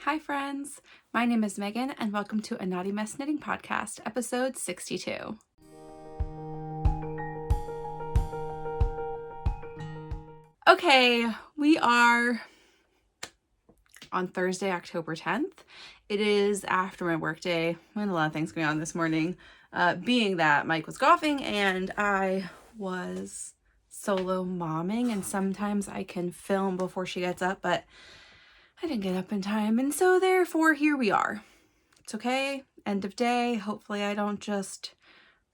Hi friends, my name is Megan and welcome to a Naughty Mess Knitting Podcast, episode 62. Okay, we are on Thursday, October 10th. It is after my workday. I had a lot of things going on this morning, being that Mike was golfing and I was solo momming, and sometimes I can film before she gets up, but I didn't get up in time, and so therefore here we are. It's okay, end of day. Hopefully I don't just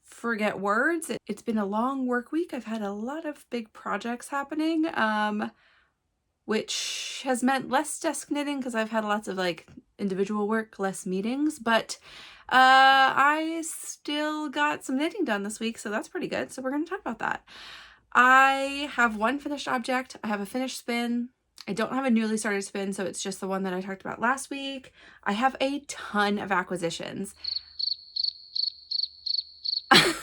forget words. It's been a long work week. I've had a lot of big projects happening, which has meant less desk knitting because I've had lots of like individual work, less meetings, but I still got some knitting done this week, so that's pretty good. So we're going to talk about that. I have one finished object. I have a finished spin. I don't have a newly started spin, so it's just the one that I talked about last week. I have a ton of acquisitions. We'll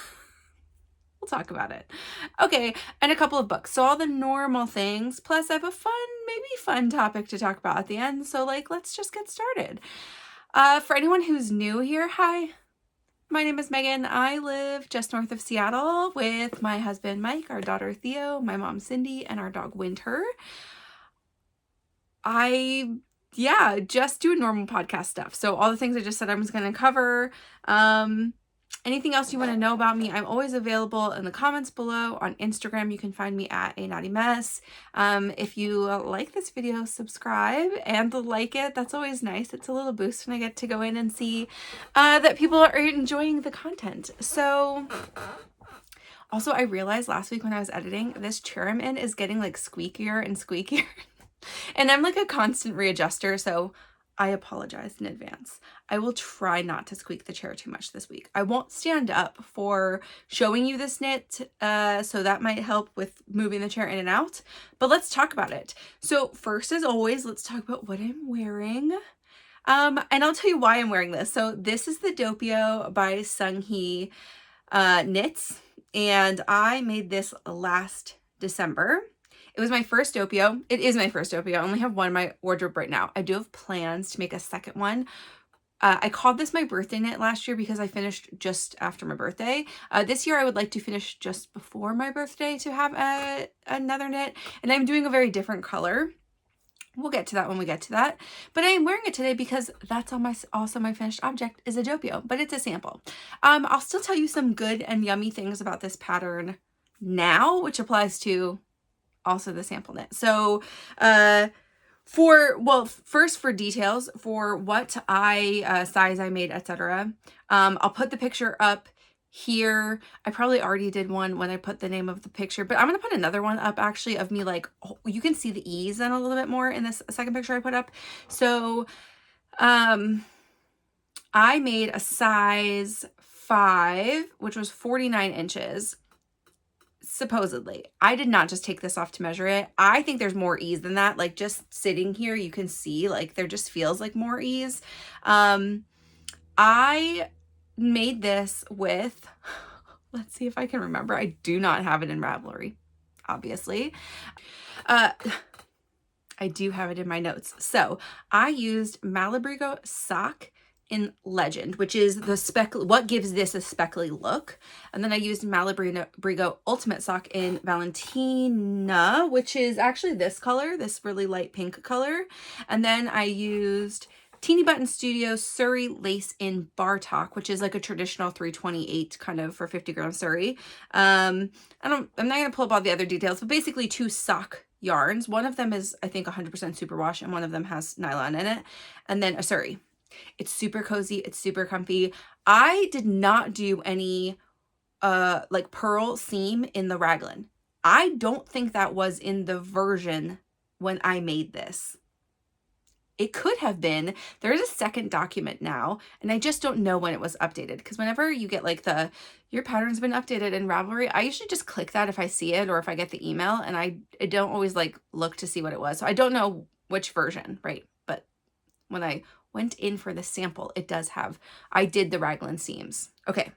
talk about it. Okay, and a couple of books. So all the normal things, plus I have a maybe fun topic to talk about at the end. So let's just get started. For anyone who's new here, hi. My name is Megan. I live just north of Seattle with my husband, Mike, our daughter, Theo, my mom, Cindy, and our dog, Winter. I just do normal podcast stuff. So all the things I just said I was going to cover. Anything else you want to know about me, I'm always available in the comments below. On Instagram, you can find me at A Naughty Mess. If you like this video, subscribe and like it. That's always nice. It's a little boost when I get to go in and see that people are enjoying the content. So also, I realized last week when I was editing, this chair I'm in is getting like squeakier and squeakier. And I'm like a constant readjuster, so I apologize in advance. I will try not to squeak the chair too much this week. I won't stand up for showing you this knit, so that might help with moving the chair in and out. But let's talk about it. So first, as always, let's talk about what I'm wearing. And I'll tell you why I'm wearing this. So this is the Doppio by Sunghi Knits, and I made this last December. It was my first Doppio. It is my first Doppio. I only have one in my wardrobe right now. I do have plans to make a second one. I called this my birthday knit last year because I finished just after my birthday. This year I would like to finish just before my birthday to have another knit. And I'm doing a very different color. We'll get to that when we get to that. But I am wearing it today because that's also my finished object is a Doppio, but it's a sample. I'll still tell you some good and yummy things about this pattern now, which applies to also the sample knit. So first for details for what size I made, etc. I'll put the picture up here. I probably already did one when I put the name of the picture, but I'm gonna put another one up actually of me, like, you can see the ease in a little bit more in this second picture I put up. So I made a size 5, which was 49 inches. Supposedly. I did not just take this off to measure it. I think there's more ease than that. Like, just sitting here, you can see like there just feels like more ease. I made this with, let's see if I can remember. I do not have it in Ravelry, obviously. I do have it in my notes. So I used Malabrigo sock in Legend, which is what gives this a speckly look. And then I used Malabrigo Ultimate Sock in Valentina, which is actually this color, this really light pink color. And then I used Teeny Button Studio Surrey Lace in Bartok, which is like a traditional 328 kind of for 50 gram Surrey. I'm not going to pull up all the other details, but basically 2 sock yarns. One of them is, I think, 100% superwash, and one of them has nylon in it. And then a Surrey. It's super cozy. It's super comfy. I did not do any like pearl seam in the raglan. I don't think that was in the version when I made this. It could have been. There is a second document now, and I just don't know when it was updated, because whenever you get like your pattern's been updated in Ravelry, I usually just click that if I see it or if I get the email, and I don't always like look to see what it was. So I don't know which version, right? But when I went in for the sample, it does have, I did the raglan seams. Okay,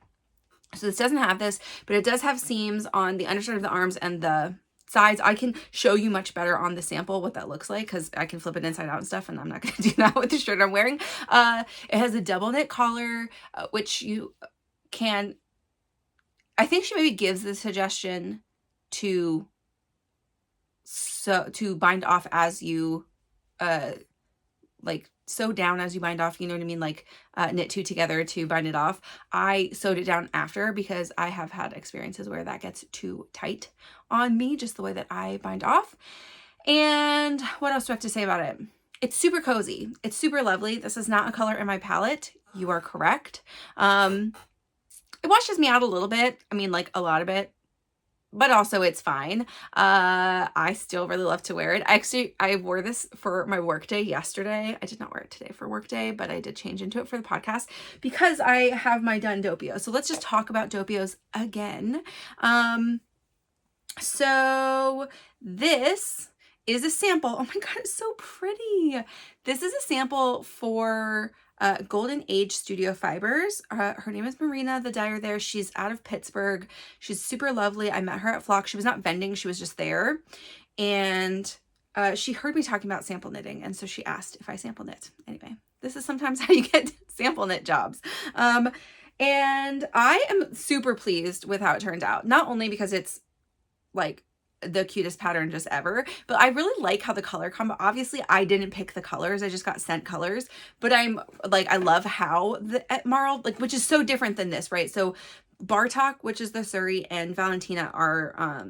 so this doesn't have this, but it does have seams on the underside of the arms and the sides. I can show you much better on the sample what that looks like, because I can flip it inside out and stuff, and I'm not going to do that with the shirt I'm wearing. It has a double knit collar, which you can, I think she maybe gives the suggestion to bind off as you like sew down as you bind off, you know what I mean, like knit two together to bind it off. I sewed it down after because I have had experiences where that gets too tight on me, just the way that I bind off. And what else do I have to say about it? It's super cozy. It's super lovely. This is not a color in my palette. You are correct. It washes me out a little bit. I mean, like a lot of it, but also it's fine. I still really love to wear it. I wore this for my work day yesterday. I did not wear it today for work day, but I did change into it for the podcast because I have my done Doppio. So let's just talk about Doppios again. So this is a sample. Oh my God, it's so pretty. This is a sample for Golden Age Studio Fibers. Her name is Marina, the dyer there. She's out of Pittsburgh. She's super lovely. I met her at Flock. She was not vending. She was just there. And she heard me talking about sample knitting. And so she asked if I sample knit. Anyway, this is sometimes how you get sample knit jobs. And I am super pleased with how it turned out. Not only because it's like the cutest pattern just ever, but I really like how the color combo, obviously I didn't pick the colors, I just got sent colors, but I'm like, I love how the Marl, like, which is so different than this, right? So Bartok, which is the Surrey, and Valentina are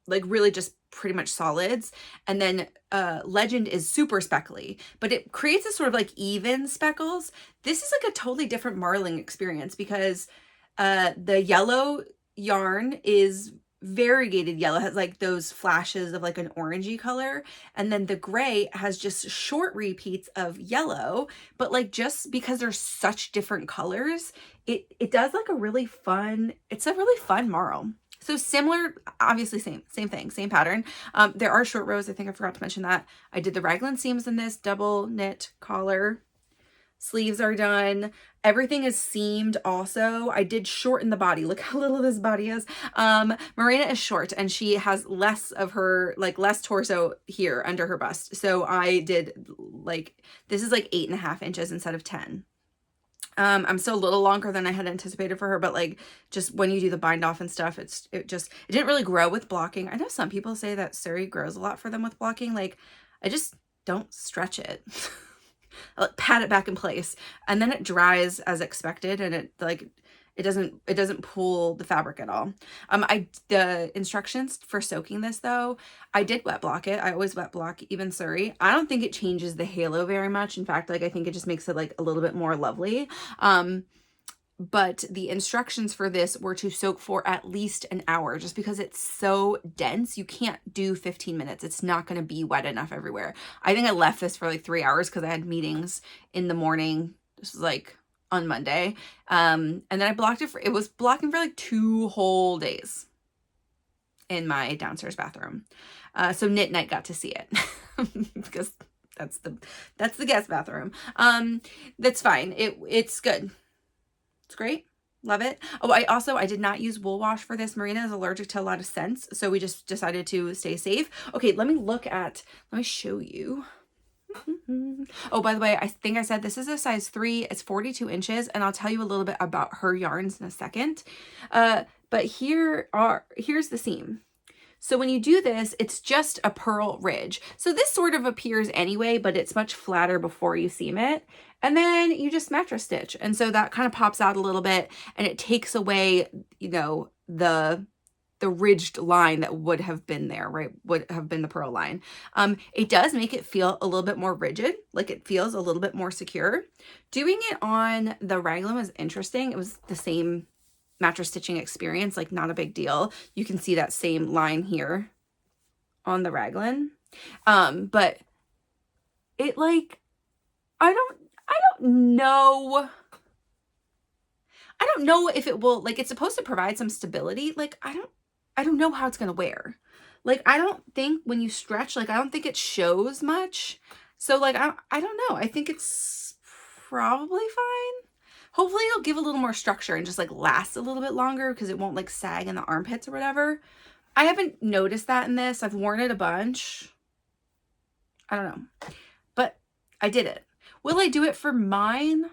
like really just pretty much solids, and then Legend is super speckly, but it creates a sort of like even speckles. This is like a totally different marling experience because the yellow yarn is variegated yellow, has like those flashes of like an orangey color, and then the gray has just short repeats of yellow, but like just because they're such different colors, it does like a really fun, it's a really fun marl. So similar, obviously same thing, same pattern. There are short rows. I think I forgot to mention that. I did the raglan seams in this, double knit collar. Sleeves are done. Everything is seamed also. I did shorten the body. Look how little this body is. Marina is short and she has less of her, like less torso here under her bust. So I did like, this is like 8.5 inches instead of 10. I'm still a little longer than I had anticipated for her, but like just when you do the bind off and stuff, it didn't really grow with blocking. I know some people say that Surrey grows a lot for them with blocking. Like I just don't stretch it. I like pat it back in place, and then it dries as expected, and it doesn't pull the fabric at all. The instructions for soaking this though, I did wet block it. I always wet block even Surrey. I don't think it changes the halo very much. In fact, like I think it just makes it like a little bit more lovely. But the instructions for this were to soak for at least an hour, just because it's so dense. You can't do 15 minutes. It's not going to be wet enough everywhere. I think I left this for like 3 hours because I had meetings in the morning. This was like on Monday. And then I blocked it it was blocking for like 2 whole days in my downstairs bathroom. So Knit Night got to see it because that's the guest bathroom. That's fine. It's good. It's great. Love it. Oh, I did not use wool wash for this. Marina is allergic to a lot of scents, so we just decided to stay safe. Okay, let me show you. Oh, by the way, I think I said this is a size 3. It's 42 inches, and I'll tell you a little bit about her yarns in a second. But here's the seam. So when you do this, it's just a purl ridge. So this sort of appears anyway, but it's much flatter before you seam it. And then you just mattress stitch. And so that kind of pops out a little bit, and it takes away, you know, the ridged line that would have been there, right? Would have been the purl line. It does make it feel a little bit more rigid, like it feels a little bit more secure. Doing it on the raglan was interesting. It was the same mattress stitching experience, like not a big deal. You can see that same line here on the raglan. But it like, I don't know. I don't know if it will, like, it's supposed to provide some stability. Like, I don't know how it's going to wear. Like, I don't think when you stretch, like, I don't think it shows much. So like, I don't know. I think it's probably fine. Hopefully it'll give a little more structure and just like last a little bit longer because it won't like sag in the armpits or whatever. I haven't noticed that in this. I've worn it a bunch. I don't know. But I did it. Will I do it for mine?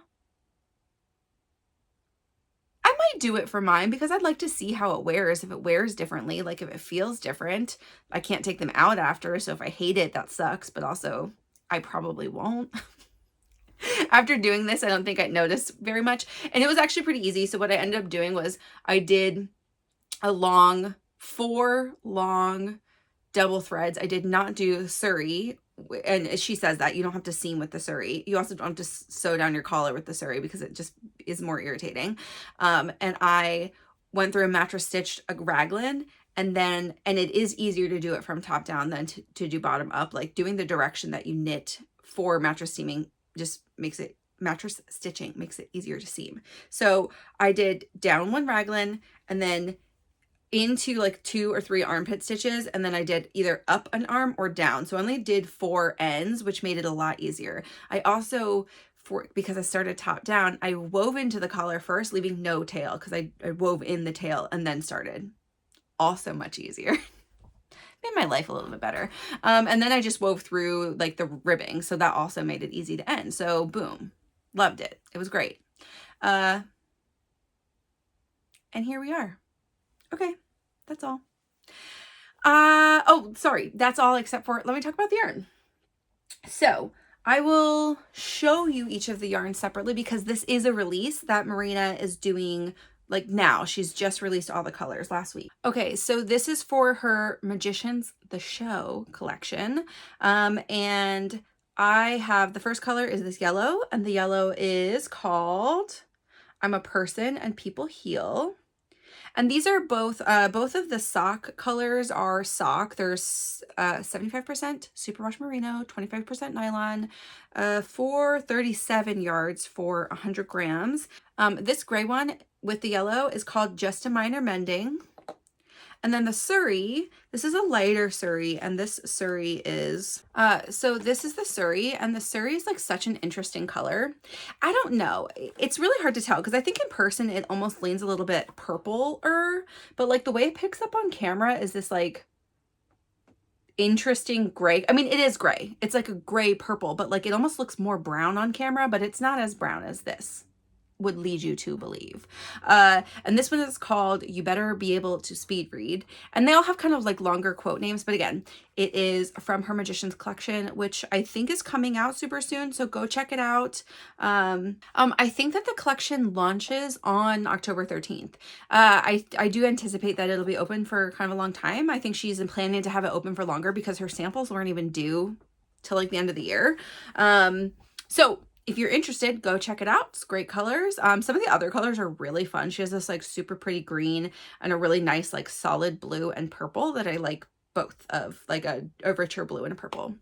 I might do it for mine because I'd like to see how it wears. If it wears differently, like if it feels different. I can't take them out after, so if I hate it, that sucks. But also, I probably won't. After doing this, I don't think I'd notice very much. And it was actually pretty easy. So what I ended up doing was I did a 4 long double threads. I did not do suri. And she says that you don't have to seam with the suri. You also don't have to sew down your collar with the suri because it just is more irritating. And I went through a mattress stitched a raglan, and it is easier to do it from top down than to do bottom up. Like doing the direction that you knit for mattress seaming just makes it, mattress stitching makes it easier to seam. So I did down 1 raglan and then into like 2 or 3 armpit stitches, and then I did either up an arm or down. So I only did 4 ends, which made it a lot easier. I also, because I started top down, I wove into the collar first, leaving no tail, because I wove in the tail and then started. Also much easier. Made my life a little bit better. And then I just wove through like the ribbing, so that also made it easy to end. So boom, loved it. It was great. And here we are. Okay, that's all. Oh, sorry, that's all except for, let me talk about the yarn. So I will show you each of the yarns separately because this is a release that Marina is doing like now. She's just released all the colors last week. Okay, so this is for her Magicians the Show collection. And I have, the first color is this yellow, and the yellow is called I'm a Person and People Heal. And these are both of the sock colors are sock. There's 75% superwash merino, 25% nylon, 437 yards for 100 grams. This gray one with the yellow is called Just a Minor Mending. And then the suri, this is a lighter suri, and this suri is, so this is the suri, and the suri is like such an interesting color. I don't know. It's really hard to tell because I think in person it almost leans a little bit purple-er, but like the way it picks up on camera is this like interesting gray. I mean, it is gray. It's like a gray purple, but like it almost looks more brown on camera, but it's not as brown as this would lead you to believe. And this one is called You Better Be Able to Speed Read. And they all have kind of like longer quote names, but again, it is from her Magicians collection, which I think is coming out super soon. So go check it out. I think that the collection launches on October 13th. I do anticipate that it'll be open for kind of a long time. I think she's planning to have it open for longer because her samples weren't even due till like the end of the year. So if you're interested, go check it out. It's great colors. Some of the other colors are really fun. She has this like super pretty green and a really nice like solid blue and purple that I like both of, like a richer blue and a purple.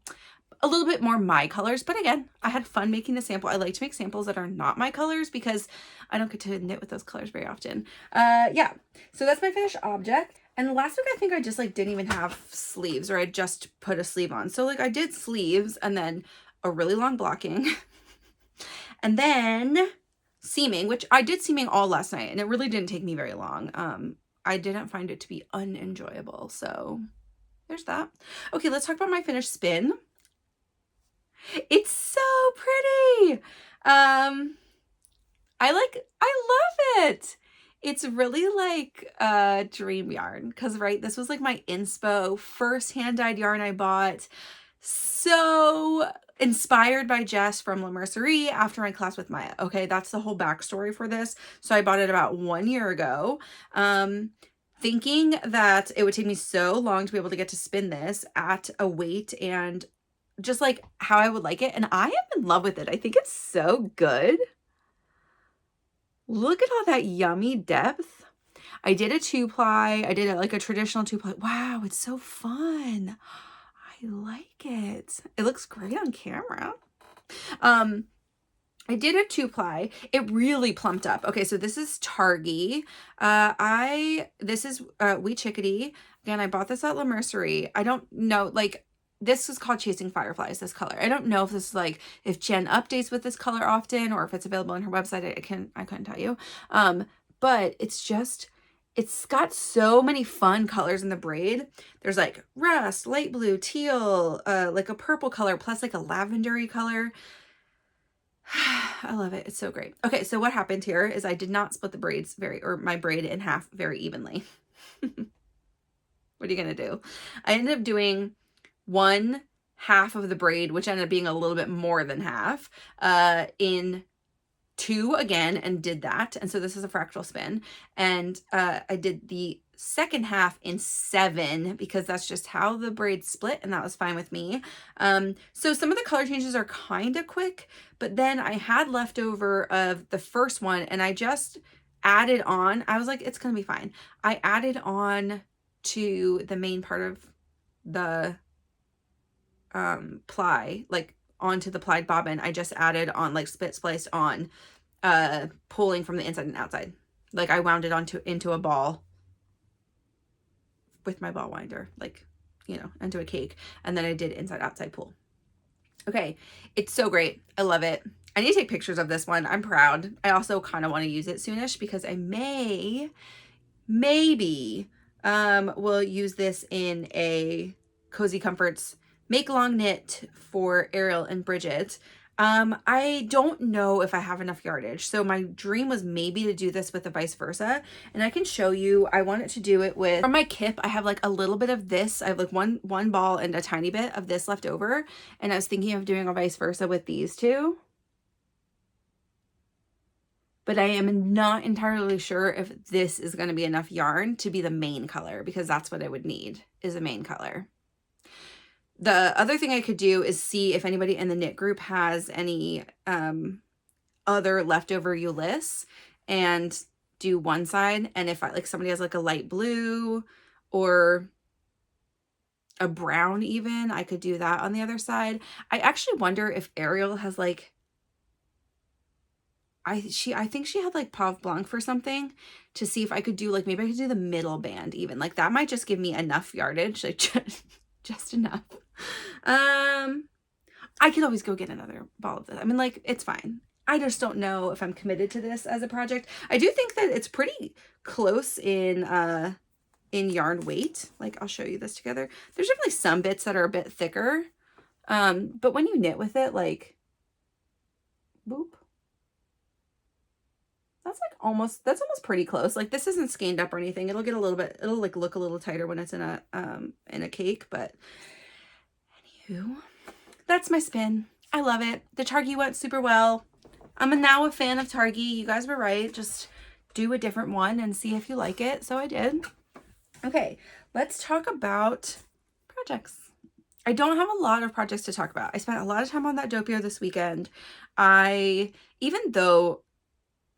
A little bit more my colors, but again, I had fun making the sample. I like to make samples that are not my colors because I don't get to knit with those colors very often. Yeah, so that's my finished object. And last week I think I just like didn't even have sleeves, or I just put a sleeve on. So like I did sleeves and then a really long blocking. And then seaming, which I did seaming all last night, and it really didn't take me very long. I didn't find it to be unenjoyable, so there's that. Okay, let's talk about my finished spin. It's so pretty. I love it. It's really like a dream yarn because, right, this was like my inspo first hand-dyed yarn I bought. So inspired by Jess from La Mercerie after my class with Maya. Okay, that's the whole backstory for this. So I bought it about 1 year ago, thinking that it would take me so long to be able to get to spin this at a weight and just like how I would like it. And I am in love with it. I think it's so good. Look at all that yummy depth. I did a 2-ply. I did like a traditional 2-ply. Wow, it's so fun. I like it. It looks great on camera. I did a 2-ply. It really plumped up. Okay, so this is Targi. This is Wee Chickadee. Again, I bought this at La Mercerie. I don't know, like, this is called Chasing Fireflies, this color. I don't know if this is like, if Jen updates with this color often or if it's available on her website. I couldn't tell you. But it's just, it's got so many fun colors in the braid. There's like rust, light blue, teal, like a purple color, plus like a lavendery color. I love it. It's so great. Okay, so what happened here is I did not split the braids my braid in half very evenly. What are you gonna do? I ended up doing one half of the braid, which ended up being a little bit more than half, in 2 again, and did that. And so this is a fractal spin. And I did the second half in 7 because that's just how the braid split, and that was fine with me. So some of the color changes are kind of quick, but then I had leftover of the first one and I just added on. I was like, it's gonna be fine. I added on to the main part of the ply, like onto the plied bobbin. I just added on, like split spliced on, pulling from the inside and outside. Like I wound it into a ball with my ball winder, like, you know, into a cake, and then I did inside outside pull. Okay, it's so great. I love it. I need to take pictures of this one. I'm proud. I also kind of want to use it soonish because I maybe will use this in a Cozy Comforts Make Long Knit for Ariel and Bridget. I don't know if I have enough yardage. So my dream was maybe to do this with the vice versa. And I can show you, I wanted to do it with, from my kip, I have like a little bit of this. I have like one ball and a tiny bit of this left over. And I was thinking of doing a vice versa with these two. But I am not entirely sure if this is going to be enough yarn to be the main color, because that's what I would need, is a main color. The other thing I could do is see if anybody in the knit group has any other leftover Ulysse and do one side. And if somebody has like a light blue or a brown even, I could do that on the other side. I actually wonder if Ariel has like, I think she had like Pauve Blanc for something, to see if I could do like, maybe I could do the middle band even. Like that might just give me enough yardage, like just enough. I could always go get another ball of this. I mean, like, it's fine. I just don't know if I'm committed to this as a project. I do think that it's pretty close in yarn weight. Like, I'll show you this together. There's definitely some bits that are a bit thicker. But when you knit with it, like, boop. That's almost pretty close. Like, this isn't skeined up or anything. It'll get a little bit, it'll like look a little tighter when it's in a cake, but anywho, that's my spin. I love it. The Targhee went super well. I'm now a fan of Targhee. You guys were right. Just do a different one and see if you like it. So I did. Okay, let's talk about projects. I don't have a lot of projects to talk about. I spent a lot of time on that Doppio this weekend. Even though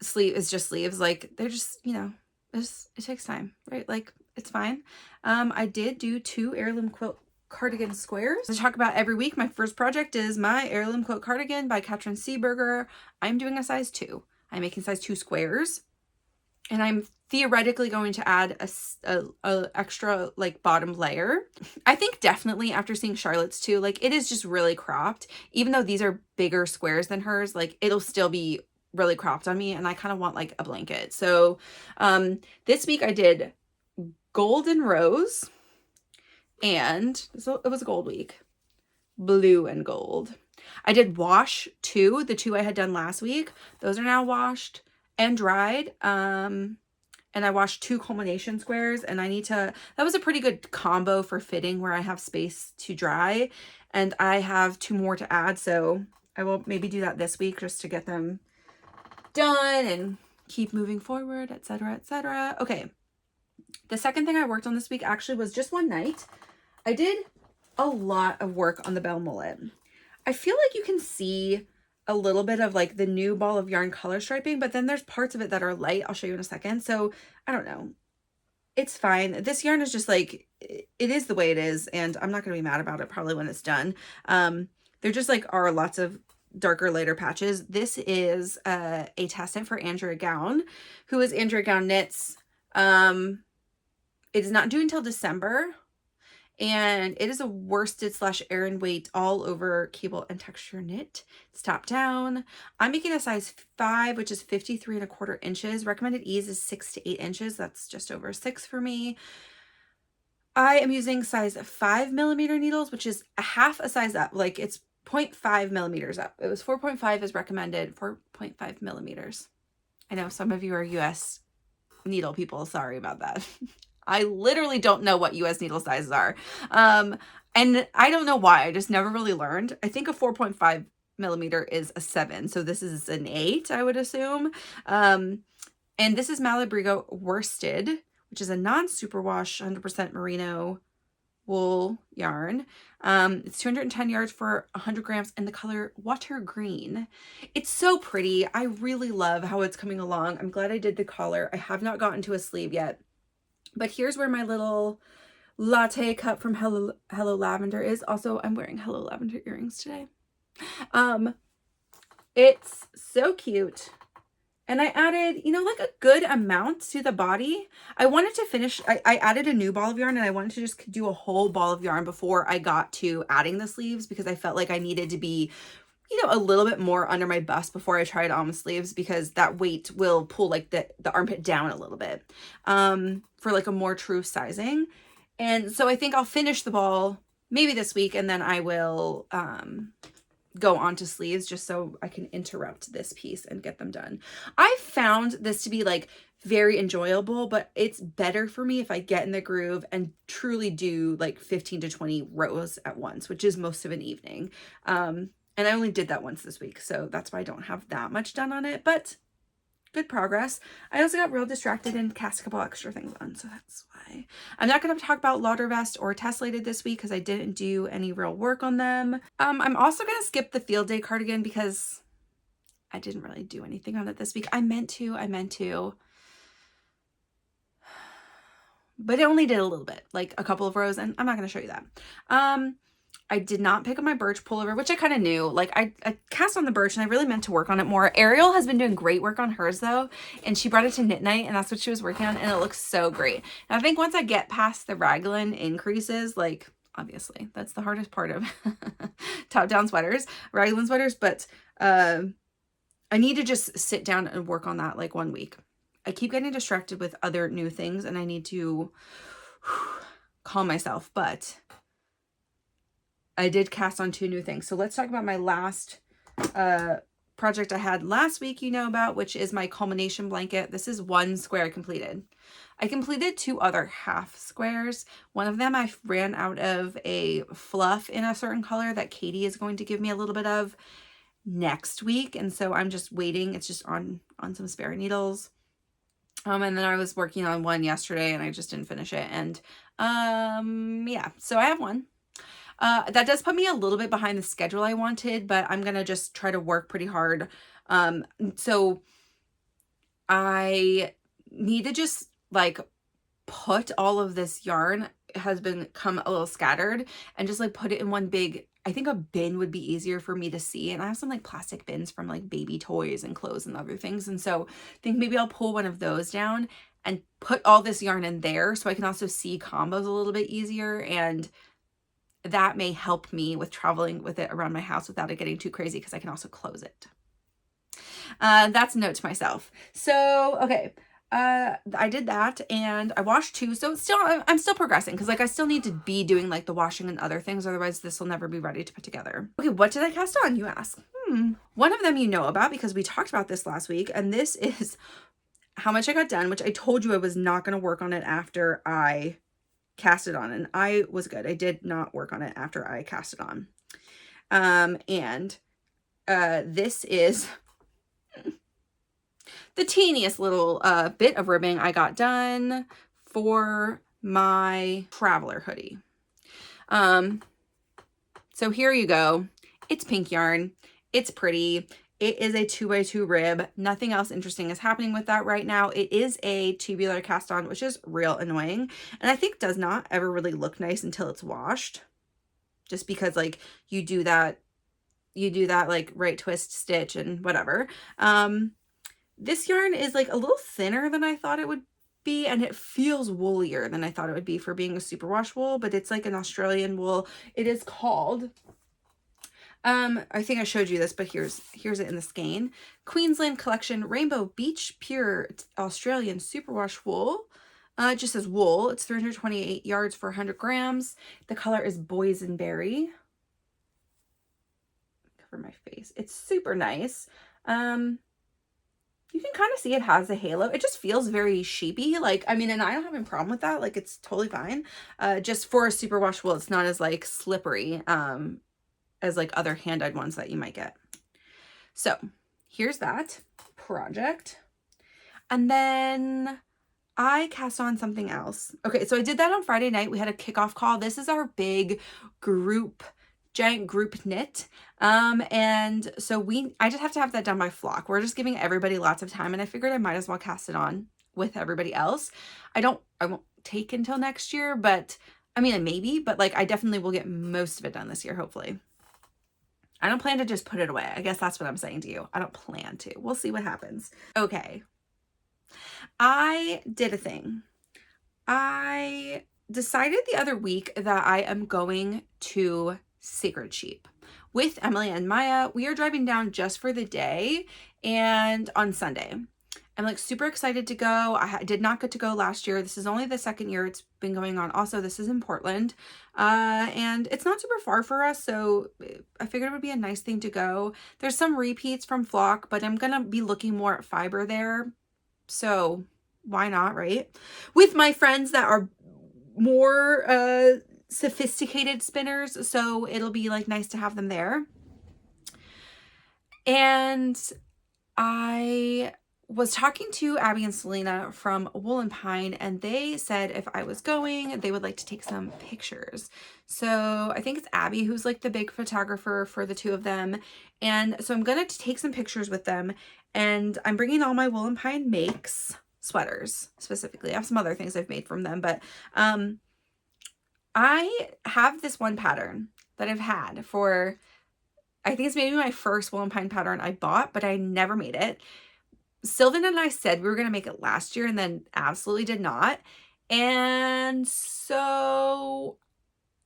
sleeve is just sleeves, like they're just, you know, it takes time, right? Like it's fine. I did do 2 Heirloom Quilt cardigan squares to talk about every week. My first project is my Heirloom Quilt cardigan by Katrin Seeberger. I'm doing a size 2. I'm making size 2 squares, and I'm theoretically going to add a extra like bottom layer. I think definitely after seeing Charlotte's too, like it is just really cropped. Even though these are bigger squares than hers, like it'll still be really cropped on me, and I kind of want like a blanket. So this week I did gold and rose, and so it was a gold week, blue and gold. I did wash 2, the 2 I had done last week. Those are now washed and dried. And I washed 2 culmination squares, and that was a pretty good combo for fitting where I have space to dry, and I have 2 more to add. So I will maybe do that this week just to get them done and keep moving forward, etc., etc. Okay, the second thing I worked on this week actually was just one night. I did a lot of work on the Belmullet. I feel like you can see a little bit of like the new ball of yarn color striping, but then there's parts of it that are light. I'll show you in a second. So I don't know, it's fine. This yarn is just like, it is the way it is, and I'm not gonna be mad about it probably when it's done. There just like are lots of darker, lighter patches. This is a test knit for Andrea Gaughan, who is Andrea Gaughan Knits. It is not due until December, And it is a worsted / Aran weight all over cable and texture knit. It's top down. I'm making a size 5, which is 53 1/4 inches. Recommended ease is 6 to 8 inches. That's just over 6 for me. I am using size 5mm needles, which is a half a size up. Like it's 0.5 millimeters up. It was 4.5 is recommended, 4.5 millimeters. I know some of you are US needle people. Sorry about that. I literally don't know what US needle sizes are. And I don't know why. I just never really learned. I think a 4.5mm is a 7. So this is an 8, I would assume. And this is Malabrigo worsted, which is a non-superwash 100% merino wool yarn. It's 210 yards for 100 grams in the color water green. It's so pretty. I really love how it's coming along. I'm glad I did the collar. I have not gotten to a sleeve yet, but here's where my little latte cup from Hello Lavender is. Also, I'm wearing Hello Lavender earrings today. It's so cute. And I added, you know, like a good amount to the body. I wanted to finish, I added a new ball of yarn, and I wanted to just do a whole ball of yarn before I got to adding the sleeves, because I felt like I needed to be, you know, a little bit more under my bust before I tried on the sleeves, because that weight will pull like the armpit down a little bit for like a more true sizing. And so I think I'll finish the ball maybe this week, and then I will go on to sleeves just so I can interrupt this piece and get them done. I found this to be like very enjoyable, but it's better for me if I get in the groove and truly do like 15 to 20 rows at once, which is most of an evening. And I only did that once this week, so that's why I don't have that much done on it, but good progress. I also got real distracted and cast a couple extra things on, so that's why. I'm not going to talk about Lauder Vest or Tessellated this week because I didn't do any real work on them. I'm also going to skip the Field Day cardigan because I didn't really do anything on it this week. I meant to. But it only did a little bit, like a couple of rows, and I'm not going to show you that. I did not pick up my birch pullover, which I kind of knew. Like I cast on the birch and I really meant to work on it more. Ariel has been doing great work on hers though, and she brought it to knit night, and that's what she was working on, and it looks so great. And I think once I get past the raglan increases, like obviously that's the hardest part of top down sweaters, raglan sweaters, but I need to just sit down and work on that like 1 week. I keep getting distracted with other new things, and I need to calm myself, but I did cast on 2 new things. So let's talk about my last project I had last week, you know about, which is my Culmination Blanket. This is 1 square completed. I completed 2 other half squares. One of them I ran out of a fluff in a certain color that Katie is going to give me a little bit of next week. And so I'm just waiting. It's just on some spare needles. And then I was working on one yesterday and I just didn't finish it. And yeah, so I have one. That does put me a little bit behind the schedule I wanted, but I'm going to just try to work pretty hard. So I need to just like put all of this yarn has become a little scattered and just like put it in one big, I think a bin would be easier for me to see. And I have some like plastic bins from like baby toys and clothes and other things. And so I think maybe I'll pull one of those down and put all this yarn in there so I can also see combos a little bit easier, and that may help me with traveling with it around my house without it getting too crazy, because I can also close it. That's a note to myself. So, okay. I did that and I washed 2. So I'm still progressing, because like I still need to be doing like the washing and other things. Otherwise this will never be ready to put together. Okay. What did I cast on, you ask? One of them you know about because we talked about this last week, and this is how much I got done, which I told you I was not going to work on it after I cast it on, and I was good. I did not work on it after I cast it on. This is the teeniest little bit of ribbing I got done for my traveler hoodie. So here you go. It's pink yarn. It's pretty. It is a 2x2 rib. Nothing else interesting is happening with that right now. It is a tubular cast on, which is real annoying. And I think does not ever really look nice until it's washed. Just because like you do that like right twist stitch and whatever. This yarn is like a little thinner than I thought it would be, and it feels woolier than I thought it would be for being a superwash wool, but it's like an Australian wool. It is called, I think I showed you this, but here's it in the skein. Queensland Collection Rainbow Beach Pure Australian Superwash Wool. It just says wool. It's 328 yards for 100 grams. The color is boysenberry. Cover my face. It's super nice. You can kind of see it has a halo. It just feels very sheepy. Like, I mean, and I don't have any problem with that. Like, it's totally fine. Just for a superwash wool, it's not as like slippery as like other hand-dyed ones that you might get. So here's that project. And then I cast on something else. Okay, so I did that on Friday night. We had a kickoff call. This is our big group, giant group knit. And so I just have to have that done by flock. We're just giving everybody lots of time, and I figured I might as well cast it on with everybody else. I won't take until next year, but I mean, maybe, but like I definitely will get most of it done this year, hopefully. I don't plan to just put it away. I guess that's what I'm saying to you. I don't plan to. We'll see what happens. Okay. I did a thing. I decided the other week that I am going to Sacred Sheep with Emily and Maya. We are driving down just for the day and on Sunday. I'm like super excited to go. I did not get to go last year. This is only the second year it's been going on. Also, this is in Portland, and it's not super far for us, so I figured it would be a nice thing to go. There's some repeats from Flock, but I'm gonna be looking more at fiber there, so why not, right? With my friends that are more sophisticated spinners, so it'll be like nice to have them there. And I was talking to Abby and Selena from Wool and Pine, and they said if I was going, they would like to take some pictures. So I think it's Abby who's like the big photographer for the two of them. And so I'm going to take some pictures with them, and I'm bringing all my Wool and Pine makes, sweaters specifically. I have some other things I've made from them, but I have this one pattern that I've had for, I think it's maybe my first Wool and Pine pattern I bought, but I never made it. Sylvan and I said we were going to make it last year and then absolutely did not. And so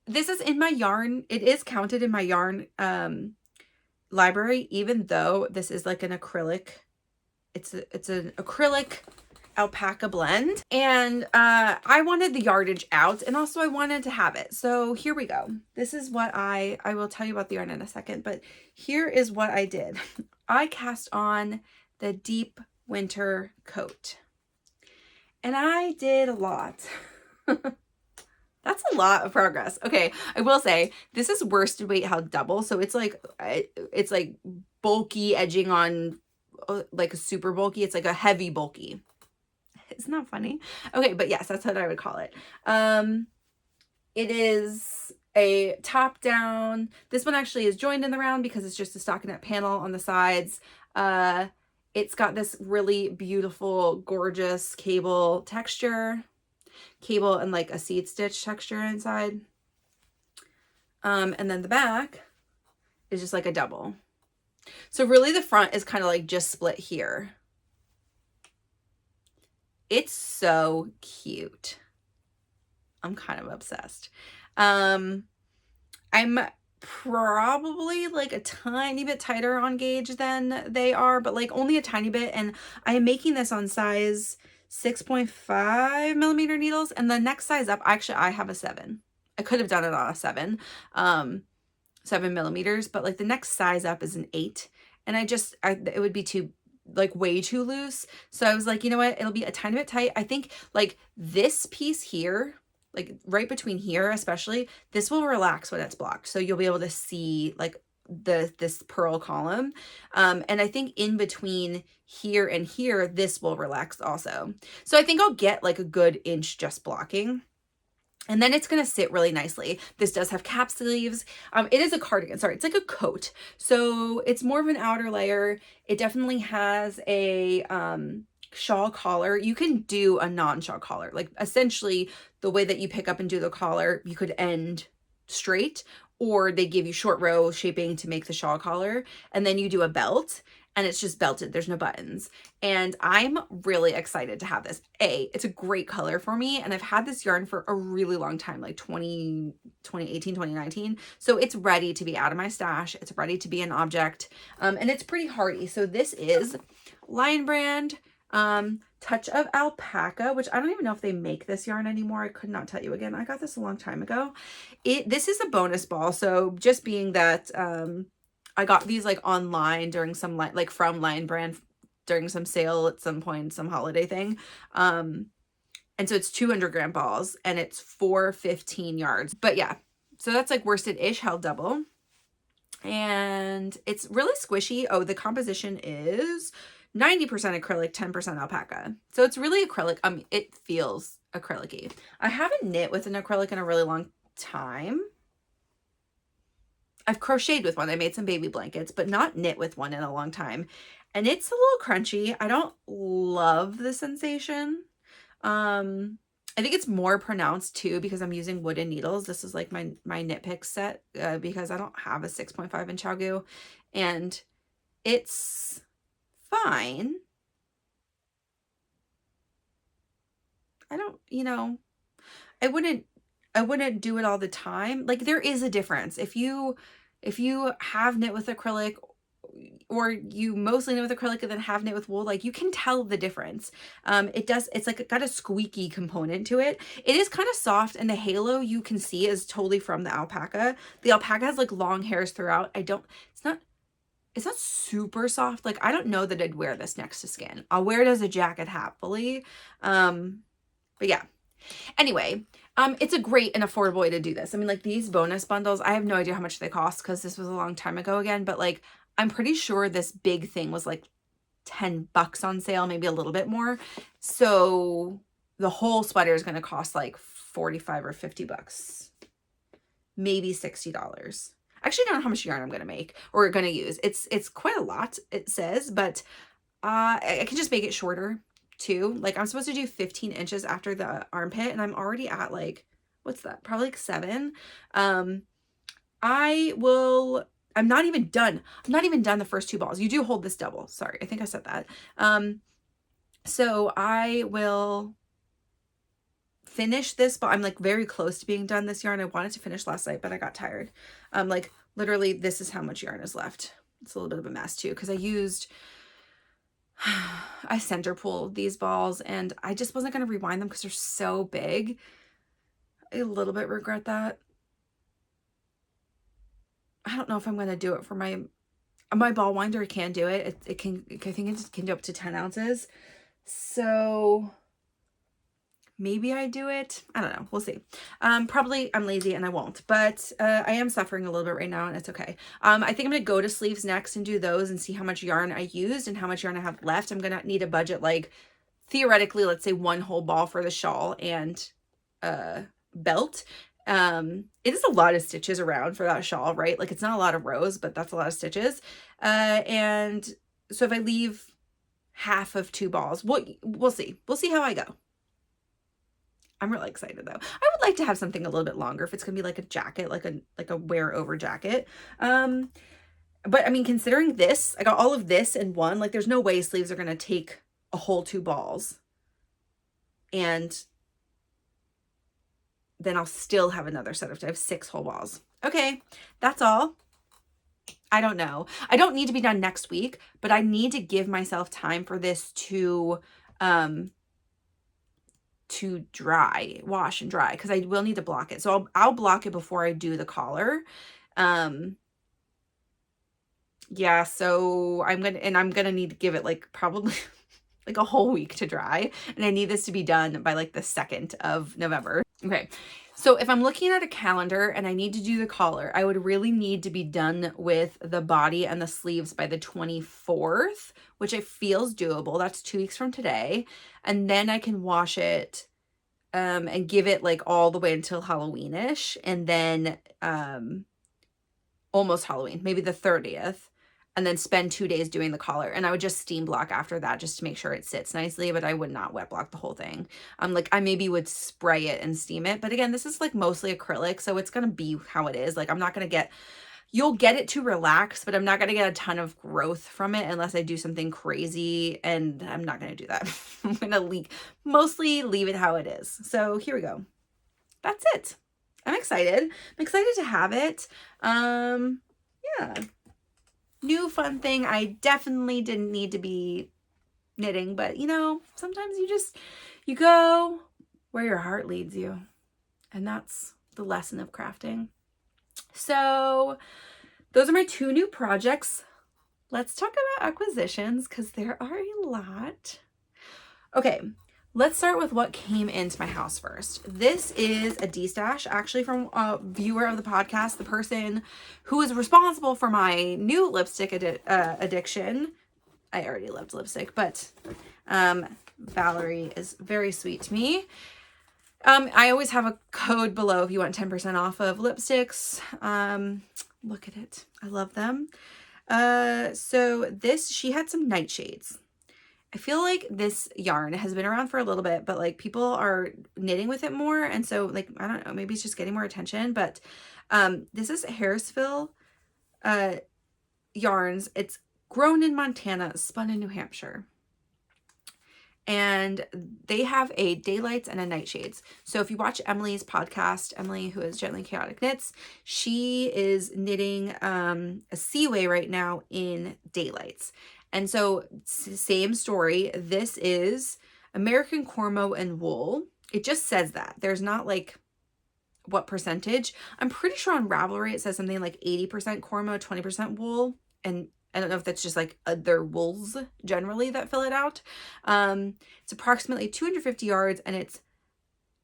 this is in my yarn. It is counted in my yarn library, even though this is like an acrylic. It's an acrylic alpaca blend. And I wanted the yardage out, and also I wanted to have it. So here we go. This is what I will tell you about the yarn in a second, but here is what I did. I cast on the deep winter coat, and I did a lot. That's a lot of progress. Okay, I will say this is worsted weight held double, so it's like bulky edging on like a super bulky. It's like a heavy bulky. Isn't that funny? Okay, but yes, that's what I would call it. It is a top down. This one actually is joined in the round because it's just a stockinette panel on the sides. It's got this really beautiful, gorgeous cable texture. Cable and like a seed stitch texture inside. And then the back is just like a double. So really the front is kind of like just split here. It's so cute. I'm kind of obsessed. I'm probably like a tiny bit tighter on gauge than they are, but like only a tiny bit. And I am making this on size 6.5 millimeter needles, and the next size up, actually I have a 7. I could have done it on a 7 millimeters, but like the next size up is an 8, and it would be too, like way too loose. So I was like, you know what, it'll be a tiny bit tight. I think like this piece here, like right between here especially, this will relax when it's blocked, so you'll be able to see like this purl column, and I think in between here and here this will relax also. So I think I'll get like a good inch just blocking, and then it's going to sit really nicely. This does have cap sleeves. It is a cardigan. Sorry, it's like a coat, so it's more of an outer layer. It definitely has a shawl collar. You can do a non-shawl collar, like essentially the way that you pick up and do the collar, you could end straight, or they give you short row shaping to make the shawl collar, and then you do a belt. and it's just belted. There's no buttons. And I'm really excited to have this. It's a great color for me, and I've had this yarn for a really long time, like 2018, 2019. So it's ready to be out of my stash. It's ready to be an object, and it's pretty hardy. So this is Lion Brand Touch of Alpaca, which I don't even know if they make this yarn anymore. I could not tell you. Again, I got this a long time ago. This is a bonus ball. So just being that I got these like online during some like from Lion Brand during some sale at some point, some holiday thing. And so it's 200-gram balls, and it's 415 yards. But yeah, so that's like worsted-ish held double. And it's really squishy. Oh, the composition is 90% acrylic, 10% alpaca. So it's really acrylic. It feels acrylic-y. I haven't knit with an acrylic in a really long time. I've crocheted with one. I made some baby blankets, but not knit with one in a long time. And it's a little crunchy. I don't love the sensation. I think it's more pronounced too because I'm using wooden needles. This is like my knit pick set because I don't have a 6.5 inch Gaughan, and it's fine. I don't, I wouldn't do it all the time. Like, there is a difference. If you have knit with acrylic, or you mostly knit with acrylic and then have knit with wool, like, you can tell the difference. It's like got a squeaky component to it. It is kind of soft, and the halo you can see is totally from the alpaca. The alpaca has like long hairs throughout. It's not super soft. Like, I don't know that I'd wear this next to skin. I'll wear it as a jacket happily. But yeah. Anyway, it's a great and affordable way to do this. I mean, like, these bonus bundles, I have no idea how much they cost because this was a long time ago again, but like, I'm pretty sure this big thing was like $10 on sale, maybe a little bit more. So the whole sweater is going to cost like 45 or 50 bucks, maybe $60. Actually, I don't know how much yarn I'm going to make or going to use. It's quite a lot, it says, but I can just make it shorter too. Like, I'm supposed to do 15 inches after the armpit, and I'm already at like, what's that? Probably like 7. I'm not even done. I'm not even done the first 2 balls. You do hold this double. Sorry, I think I said that. So I will finish this, but I'm like very close to being done this yarn. I wanted to finish last night, but I got tired. Like, literally, this is how much yarn is left. It's a little bit of a mess too, because I center pulled these balls, and I just wasn't going to rewind them because they're so big. I a little bit regret that. I don't know if I'm going to do it for my ball winder. Can do it. I think it can do up to 10 ounces. So maybe I do it. I don't know. We'll see. Probably I'm lazy and I won't, but I am suffering a little bit right now, and it's okay. I think I'm going to go to sleeves next and do those and see how much yarn I used and how much yarn I have left. I'm going to need a budget, like, theoretically, let's say 1 whole ball for the shawl and belt. It is a lot of stitches around for that shawl, right? Like, it's not a lot of rows, but that's a lot of stitches. And so if I leave half of 2 balls, we'll see. We'll see how I go. I'm really excited though. I would like to have something a little bit longer if it's gonna be like a jacket, like a wear over jacket. But I mean, considering this, I got all of this in one, like, there's no way sleeves are gonna take a whole 2 balls. And then I'll still have another set of, I have 6 whole balls. Okay, that's all. I don't know. I don't need to be done next week, but I need to give myself time for this to wash and dry, because I will need to block it. So I'll block it before I do the collar. Yeah, so I'm gonna need to give it like probably like a whole week to dry, and I need this to be done by like the 2nd of November. Okay, so if I'm looking at a calendar and I need to do the collar, I would really need to be done with the body and the sleeves by the 24th, which it feels doable. That's 2 weeks from today. And then I can wash it and give it like all the way until Halloween-ish, and then almost Halloween, maybe the 30th, and then spend 2 days doing the collar. And I would just steam block after that just to make sure it sits nicely, but I would not wet block the whole thing. Like, I maybe would spray it and steam it, but again, this is like mostly acrylic, so it's gonna be how it is. Like, I'm not gonna get you'll get it to relax, but I'm not going to get a ton of growth from it unless I do something crazy, and I'm not going to do that. I'm going to mostly leave it how it is. So here we go. That's it. I'm excited. I'm excited to have it. Yeah. New fun thing. I definitely didn't need to be knitting, but you know, sometimes you go where your heart leads you. And that's the lesson of crafting. So those are my 2 new projects. Let's talk about acquisitions because there are a lot. Okay, let's start with what came into my house first. This is a D-stash, actually from a viewer of the podcast, the person who is responsible for my new lipstick addiction. I already loved lipstick, but Valerie is very sweet to me. I always have a code below if you want 10% off of lipsticks. Look at it. I love them. So she had some nightshades. I feel like this yarn has been around for a little bit, but like people are knitting with it more. And so like, I don't know, maybe it's just getting more attention, but, this is Harrisville, yarns. It's grown in Montana, spun in New Hampshire. And they have a daylights and a nightshades. So if you watch Emily's podcast, Emily, who is Gently Chaotic Knits, she is knitting a Seaway right now in daylights. And so same story. This is American Cormo and wool. It just says that. There's not like what percentage. I'm pretty sure on Ravelry it says something like 80% Cormo, 20% wool. And I don't know if that's just like other wools generally that fill it out. It's approximately 250 yards and it's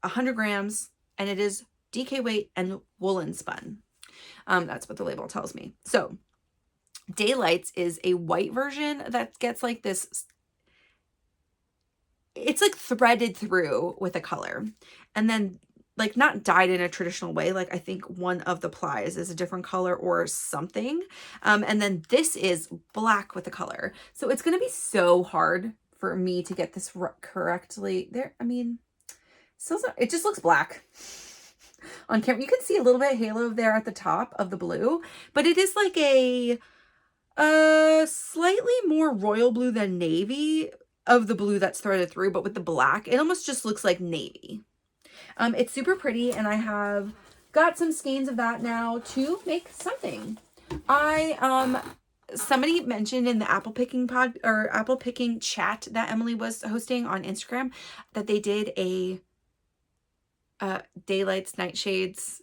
100 grams and it is DK weight and woolen spun. That's what the label tells me. So Daylights is a white version that gets like this, it's like threaded through with a color and then like not dyed in a traditional way. Like I think one of the plies is a different color or something. And then this is black with a color. So it's going to be so hard for me to get this correctly there. I mean, it just looks black on camera. You can see a little bit of halo there at the top of the blue, but it is like a slightly more royal blue than navy of the blue that's threaded through, but with the black, it almost just looks like navy. It's super pretty, and I have got some skeins of that now to make something. Somebody mentioned in the apple picking chat that Emily was hosting on Instagram that they did a Daylights Nightshades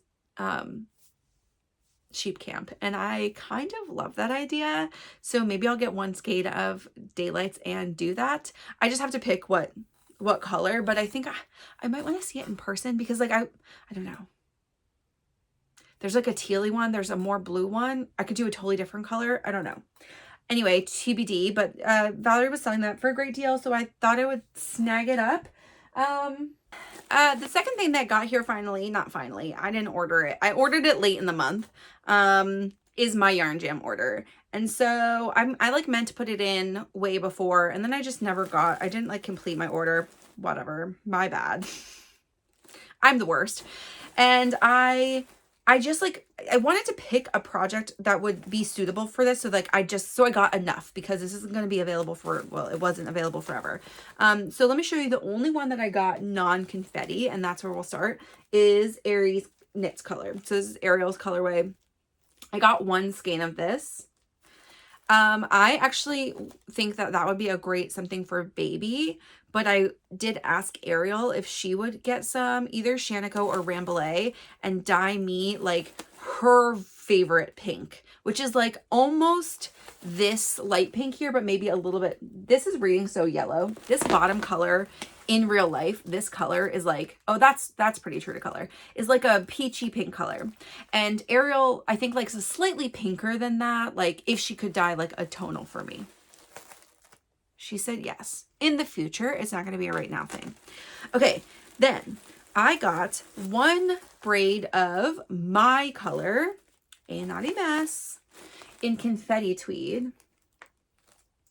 sheep camp, and I kind of love that idea. So maybe I'll get one skein of Daylights and do that. I just have to pick what color, but I think I might want to see it in person because like I don't know. There's like a tealy one, there's a more blue one. I could do a totally different color. I don't know. Anyway, TBD, but Valerie was selling that for a great deal, so I thought I would snag it up. The second thing that got here not finally, I didn't order it. I ordered it late in the month, is my Yarn Jam order. And so I like meant to put it in way before, and then I just never I didn't like complete my order. Whatever, my bad. I'm the worst. And I just like, I wanted to pick a project that would be suitable for this. So like, I got enough because this isn't going to be available it wasn't available forever. So let me show you the only one that I got non-confetti, and that's where we'll start, is Aries Knits color. So this is Ariel's colorway. I got one skein of this. I actually think that would be a great something for baby, but I did ask Ariel if she would get some, either Shanico or Rambouillet, and dye me like her favorite pink, which is like almost this light pink here, but maybe a little bit. This is reading so yellow. This bottom color in real life, this color is like, oh, that's pretty true to color, is like a peachy pink color. And Ariel, I think, likes a slightly pinker than that, like if she could dye like a tonal for me. She said yes. In the future, it's not going to be a right now thing. Okay, then I got one braid of my color, A Naughty Mess, in confetti tweed.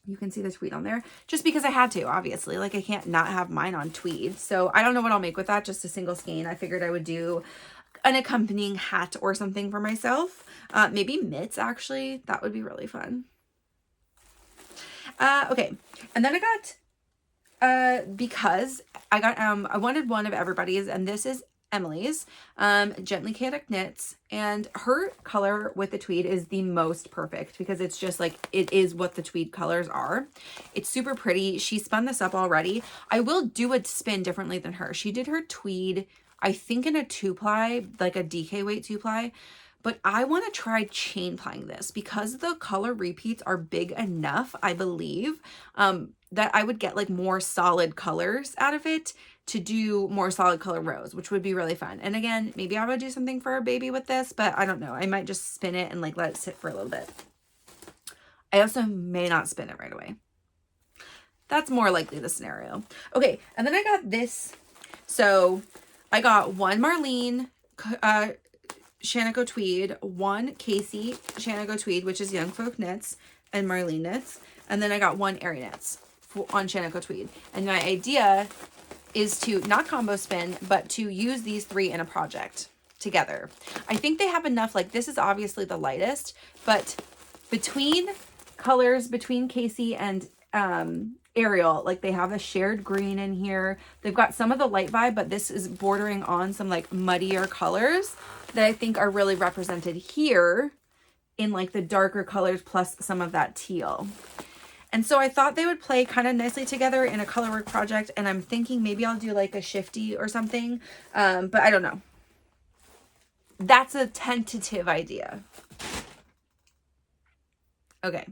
You can see the tweed on there just because I had to, obviously. Like, I can't not have mine on tweed. So I don't know what I'll make with that, just a single skein. I figured I would do an accompanying hat or something for myself. Maybe mitts, actually. That would be really fun. Okay. And then I got, because I got, I wanted one of everybody's, and this is Emily's, Gently Chaotic Knits, and her color with the tweed is the most perfect because it's just like, it is what the tweed colors are. It's super pretty. She spun this up already. I will do a spin differently than her. She did her tweed, I think, in a 2-ply, like a DK weight 2-ply, but I want to try chain plying this because the color repeats are big enough, I believe, that I would get like more solid colors out of it to do more solid color rows, which would be really fun. And again, maybe I would do something for a baby with this, but I don't know. I might just spin it and like let it sit for a little bit. I also may not spin it right away. That's more likely the scenario. Okay, and then I got this. So I got one Marlene Shanaco tweed, one Casey Shanaco tweed, which is Young Folk Knits and Marlene Knits, and then I got one Airy Knits on Shanaco tweed. And my idea is to not combo spin, but to use these 3 in a project together. I think they have enough, like this is obviously the lightest, but between colors, between Casey and Ariel, like they have a shared green in here. They've got some of the light vibe, but this is bordering on some like muddier colors that I think are really represented here in like the darker colors plus some of that teal. And so I thought they would play kind of nicely together in a colorwork project, and I'm thinking maybe I'll do like a shifty or something, but I don't know. That's a tentative idea. Okay.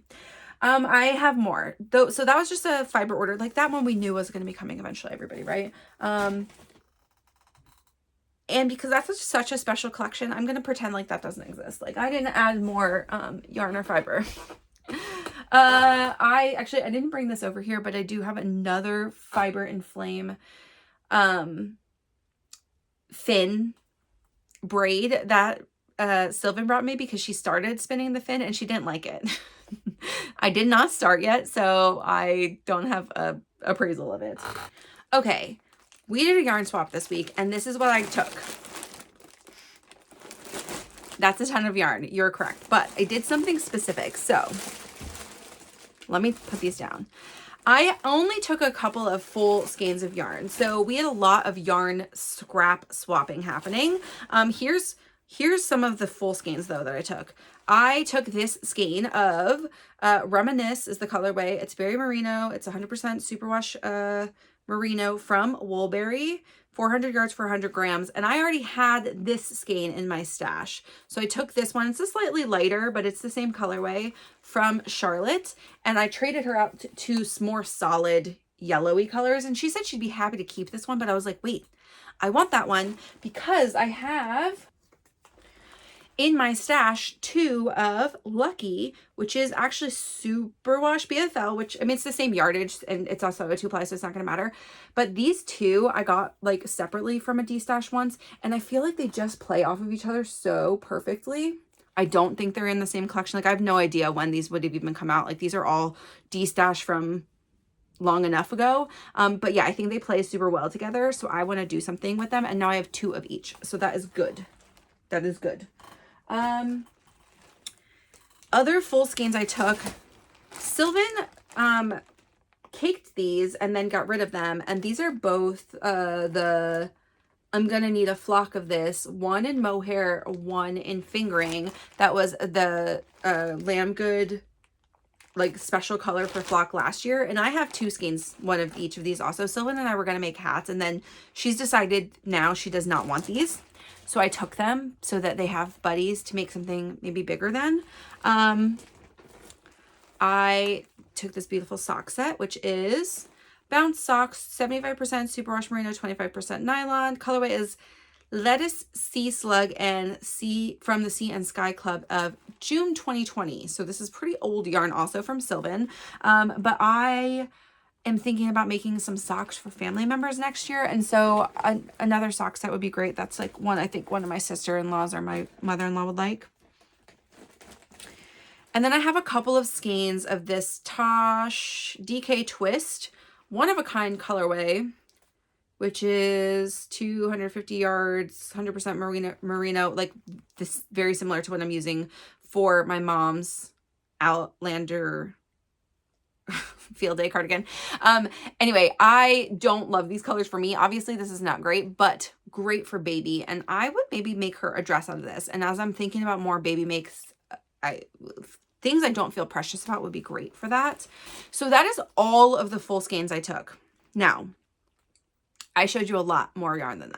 I have more though. So that was just a fiber order. Like that one we knew was going to be coming eventually, everybody, right? And because that's such a special collection, I'm going to pretend like that doesn't exist. Like I didn't add more yarn or fiber. I didn't bring this over here, but I do have another Fiber and Flame fin braid that Sylvan brought me because she started spinning the fin and she didn't like it. I did not start yet, so I don't have a appraisal of it. Okay, we did a yarn swap this week, and this is what I took. That's a ton of yarn. You're correct, but I did something specific. So let me put these down. I only took a couple of full skeins of yarn. So we had a lot of yarn scrap swapping happening. Here's some of the full skeins though that I took. I took this skein of Reminisce is the colorway. It's Berry Merino. It's 100% superwash merino from Woolberry. 400 yards for 100 grams. And I already had this skein in my stash. So I took this one. It's a slightly lighter, but it's the same colorway from Charlotte. And I traded her out to more solid yellowy colors. And she said she'd be happy to keep this one. But I was like, wait, I want that one because I have in my stash 2 of Lucky, which is actually superwash BFL, which, I mean, it's the same yardage and it's also a 2-ply, so it's not going to matter. But these 2 I got like separately from a D-stash once, and I feel like they just play off of each other so perfectly. I don't think they're in the same collection. Like I have no idea when these would have even come out. Like these are all D-stash from long enough ago. But yeah, I think they play super well together. So I want to do something with them. And now I have 2 of each. So that is good. That is good. Other full skeins I took, Sylvan caked these and then got rid of them, and these are both the I'm gonna need a flock of this, one in mohair, one in fingering. That was the Lamb Good like special color for flock last year, and I have 2 skeins, one of each of these also. Sylvan and I were gonna make hats, and then she's decided now she does not want these. So I took them so that they have buddies to make something maybe bigger than. I took this beautiful sock set, which is Bounce Socks, 75% superwash merino, 25% nylon. Colorway is Lettuce, Sea Slug, and from the Sea and Sky Club of June 2020. So this is pretty old yarn also from Sylvan. But I am thinking about making some socks for family members next year, and so another sock set would be great. That's like one I think one of my sister-in-laws or my mother-in-law would like. And then I have a couple of skeins of this Tosh DK Twist one of a kind colorway. which is 250 yards, 100% merino, like this, very similar to what I'm using for my mom's Outlander field day cardigan. Anyway, I don't love these colors for me. Obviously, this is not great, but great for baby. And I would maybe make her a dress out of this. And as I'm thinking about more baby makes, things I don't feel precious about would be great for that. So that is all of the full skeins I took. Now, I showed you a lot more yarn than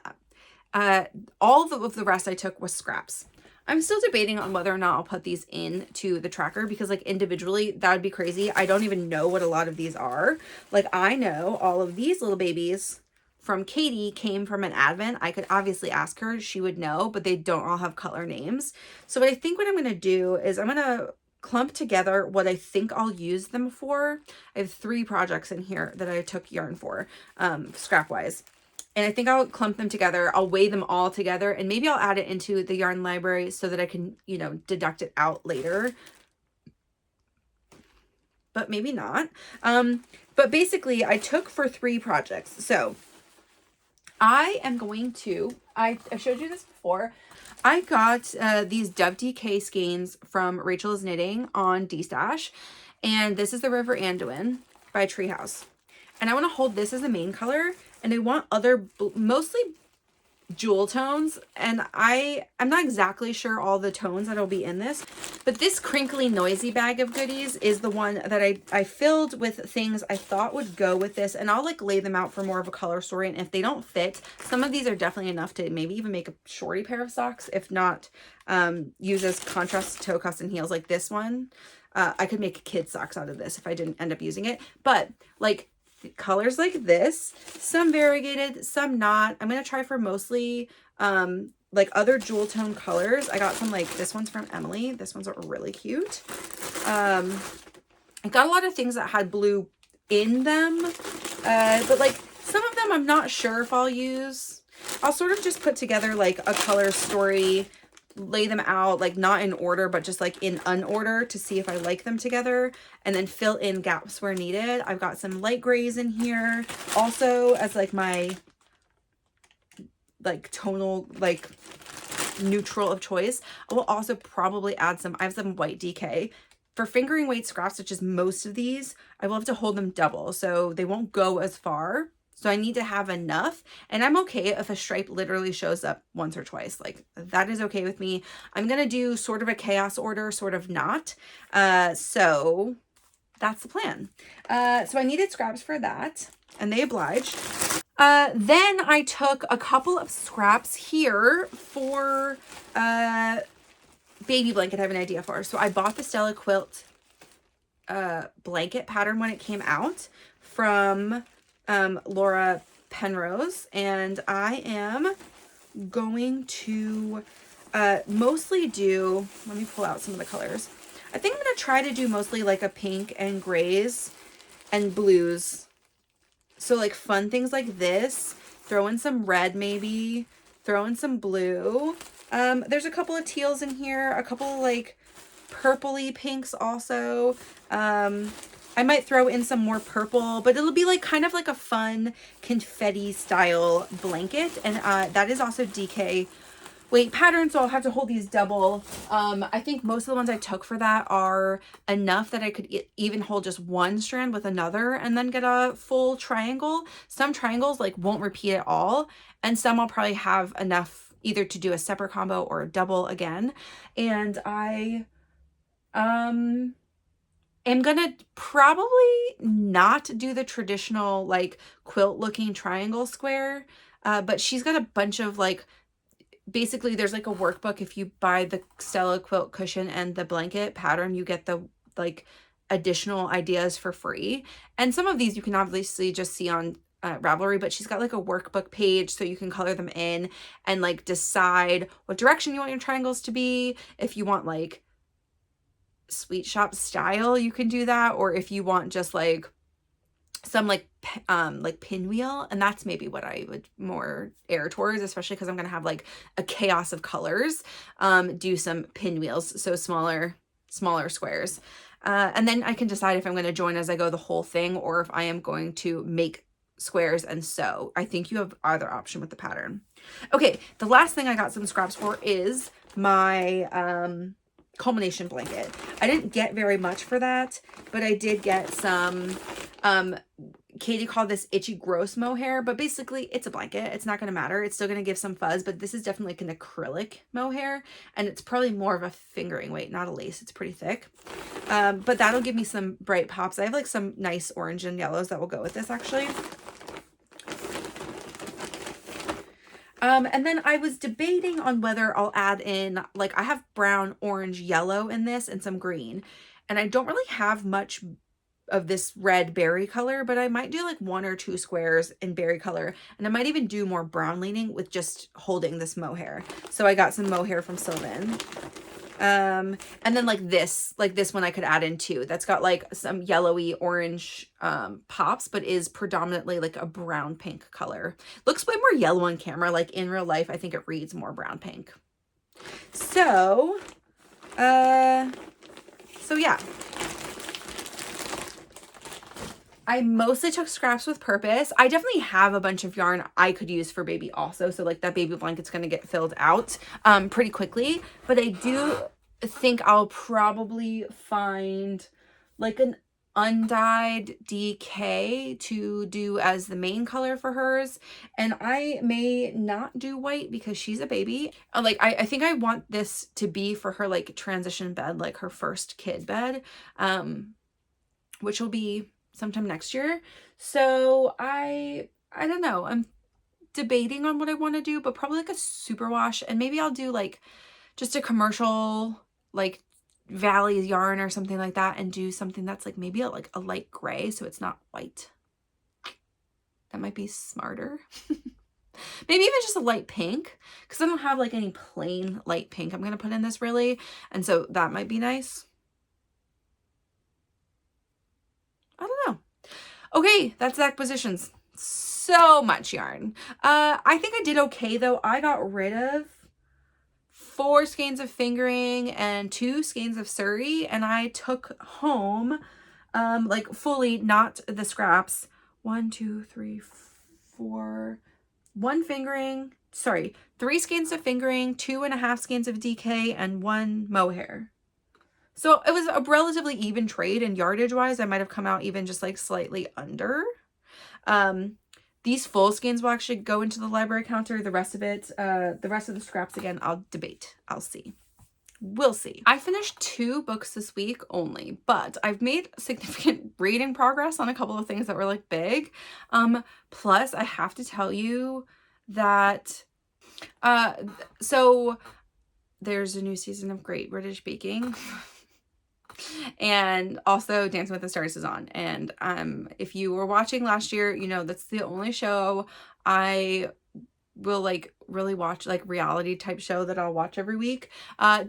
that. All of the rest I took was scraps. I'm still debating on whether or not I'll put these into the tracker because like individually that would be crazy. I don't even know what a lot of these are. Like I know all of these little babies from Katie came from an advent. I could obviously ask her, she would know, but they don't all have color names. So I think what I'm going to do is I'm going to clump together what I think I'll use them for. I have 3 projects in here that I took yarn for, scrap wise. And I think I'll clump them together. I'll weigh them all together and maybe I'll add it into the yarn library so that I can, you know, deduct it out later. But maybe not. But basically I took for 3 projects. So I am going to, I showed you this before. I got these Dove DK skeins from Rachel's Knitting on D-Stash. And this is the River Anduin by Treehouse. And I want to hold this as the main color. And I want other, mostly jewel tones. And I'm not exactly sure all the tones that'll be in this. But this crinkly noisy bag of goodies is the one that I filled with things I thought would go with this. And I'll like lay them out for more of a color story. And if they don't fit, some of these are definitely enough to maybe even make a shorty pair of socks. If not, use as contrast toe cuffs and heels like this one. I could make kid socks out of this if I didn't end up using it. But like colors like this, some variegated, some not. I'm going to try for mostly like other jewel tone colors. I got some, like this one's from Emily. This one's really cute. I got a lot of things that had blue in them, but like some of them I'm not sure if I'll use. I'll sort of just put together like a color story, lay them out like not in order but just like in unorder to see if I like them together, and then fill in gaps where needed. I've got some light grays in here also as like my like tonal like neutral of choice. I will also probably add some, I have some white DK for fingering weight scraps, which is most of these. I will have to hold them double so they won't go as far. So I need to have enough, and I'm okay if a stripe literally shows up once or twice. Like that is okay with me. I'm going to do sort of a chaos order, sort of not. So that's the plan. So I needed scraps for that, and they obliged. Then I took a couple of scraps here for baby blanket I have an idea for. So I bought the Stella Quilt blanket pattern when it came out from Laura Penrose, and I am going to mostly do, let me pull out some of the colors. I think I'm going to try to do mostly like a pink and grays and blues. So like fun things like this, throw in some red maybe, throw in some blue. There's a couple of teals in here, a couple of like purpley pinks also. I might throw in some more purple, but it'll be like kind of like a fun confetti style blanket. And that is also DK weight pattern, so I'll have to hold these double. I think most of the ones I took for that are enough that I could even hold just one strand with another and then get a full triangle. Some triangles like won't repeat at all, and some I'll probably have enough either to do a separate combo or a double again. And I am gonna probably not do the traditional like quilt looking triangle square, but she's got a bunch of like, basically there's like a workbook. If you buy the Stella Quilt cushion and the blanket pattern, you get the like additional ideas for free. And some of these you can obviously just see on Ravelry, but she's got like a workbook page so you can color them in and like decide what direction you want your triangles to be. If you want like sweet shop style, you can do that, or if you want just like some like pinwheel, and that's maybe what I would more err towards, especially because I'm gonna have like a chaos of colors. Do some pinwheels, so smaller squares, and then I can decide if I'm going to join as I go the whole thing, or if I am going to make squares and sew. I think you have either option with the pattern. Okay, the last thing I got some scraps for is my Culmination Blanket. I didn't get very much for that, but I did get some, Katie called this itchy gross mohair, but basically it's a blanket. It's not going to matter. It's still going to give some fuzz, but this is definitely like an acrylic mohair, and it's probably more of a fingering weight, not a lace. It's pretty thick. But that'll give me some bright pops. I have like some nice orange and yellows that will go with this actually. And then I was debating on whether I'll add in, like, I have brown, orange, yellow in this and some green, and I don't really have much of this red berry color, but I might do like 1 or 2 squares in berry color, and I might even do more brown leaning with just holding this mohair. So I got some mohair from Sylvan. And then like this one I could add in too. That's got like some yellowy orange pops, but is predominantly like a brown pink color. Looks way more yellow on camera. Like in real life, I think it reads more brown pink. So yeah. I mostly took scraps with purpose. I definitely have a bunch of yarn I could use for baby also. So like that baby blanket's going to get filled out pretty quickly. But I do think I'll probably find like an undyed DK to do as the main color for hers. And I may not do white because she's a baby. Like I think I want this to be for her like transition bed, like her first kid bed, which will be sometime next year. So I don't know. I'm debating on what I want to do, but probably like a superwash, and maybe I'll do like just a commercial like Valley's yarn or something like that, and do something that's like maybe a light gray so it's not white. That might be smarter. Maybe even just a light pink, because I don't have like any plain light pink I'm gonna put in this really, and so that might be nice. I don't know. Okay, that's the acquisitions. So much yarn. I think I did okay though. I got rid of 4 skeins of fingering and 2 skeins of Surrey, and I took home like fully, not the scraps, 1 2 3 4 1 fingering, sorry, 3 skeins of fingering, 2.5 skeins of DK, and 1 mohair. So it was a relatively even trade, and yardage wise I might have come out even just like slightly under. These full skeins will actually go into the library counter. The rest of it, the rest of the scraps, again, I'll debate. I'll see. We'll see. I finished 2 books this week only, but I've made significant reading progress on a couple of things that were like big. Plus I have to tell you that, so there's a new season of Great British Baking. And also Dancing with the Stars is on, and if you were watching last year, you know that's the only show I will like really watch, like reality type show that I'll watch every week.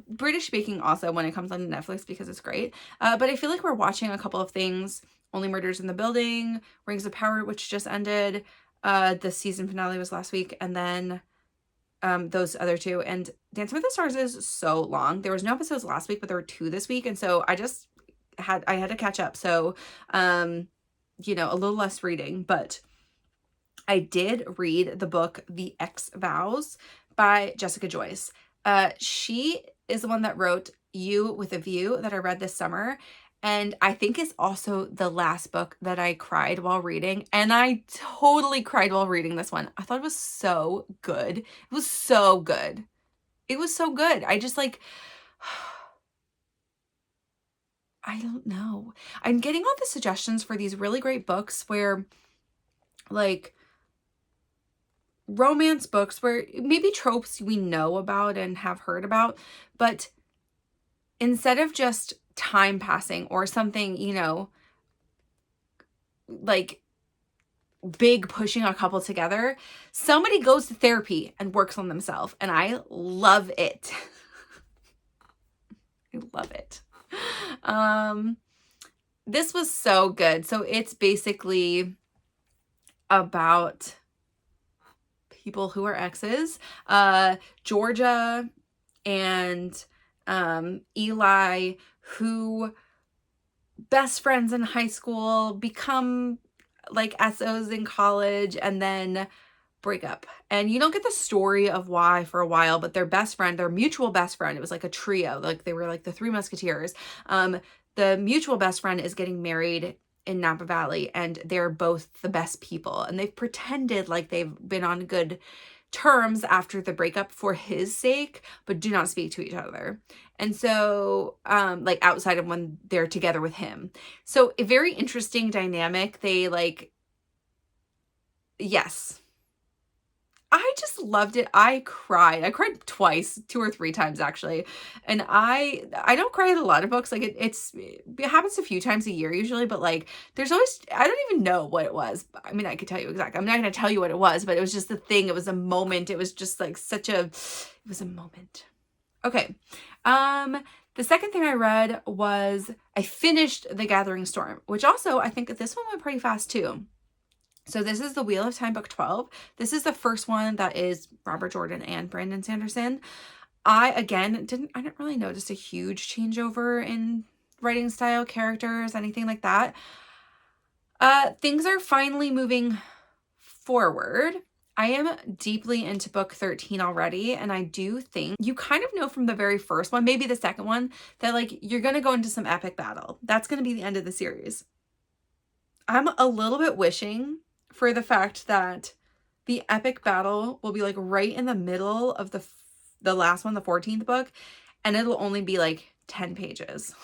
British Baking also when it comes on Netflix because it's great, but I feel like we're watching a couple of things. Only Murders in the Building, Rings of Power, which just ended, the season finale was last week, and then those other 2, and Dancing with the Stars is so long. There was no episodes last week, but there were 2 this week, and so I had to catch up. So you know, a little less reading, but I did read the book The Vows by Jessica Joyce. She is the one that wrote You with a View that I read this summer, and I think is also the last book that I cried while reading. And I totally cried while reading this one. I thought it was so good. It was so good. It was so good. I just like, I don't know. I'm getting all the suggestions for these really great books where like romance books where maybe tropes we know about and have heard about, but instead of just time passing or something, you know, like big pushing a couple together, somebody goes to therapy and works on themselves, and I love it. I love it. This was so good. So it's basically about people who are exes. Georgia and Eli, who best friends in high school, become like SOs in college and then break up. And you don't get the story of why for a while, but their best friend, their mutual best friend, it was like a trio, like they were like the Three Musketeers. The mutual best friend is getting married in Napa Valley, and they're both the best people. And they've pretended like they've been on good terms after the breakup for his sake, but do not speak to each other. And so, like outside of when they're together with him. So a very interesting dynamic. They like, yes. I just loved it. I cried twice, 2 or 3 times actually. And I don't cry at a lot of books. Like it happens a few times a year usually, but like there's always, I don't even know what it was. I mean, I could tell you exactly. I'm not going to tell you what it was, but it was just the thing. It was a moment. It was just like it was a moment. Okay. The second thing I read was I finished The Gathering Storm, which also I think this one went pretty fast too. So this is the Wheel of Time book 12. This is the first one that is Robert Jordan and Brandon Sanderson. I didn't really notice a huge changeover in writing style, characters, anything like that. Things are finally moving forward. I am deeply into book 13 already, and I do think you kind of know from the very first one, maybe the second one, that like you're going to go into some epic battle. That's going to be the end of the series. I'm a little bit wishing for the fact that the epic battle will be like right in the middle of the last one, the 14th book, and it'll only be like 10 pages.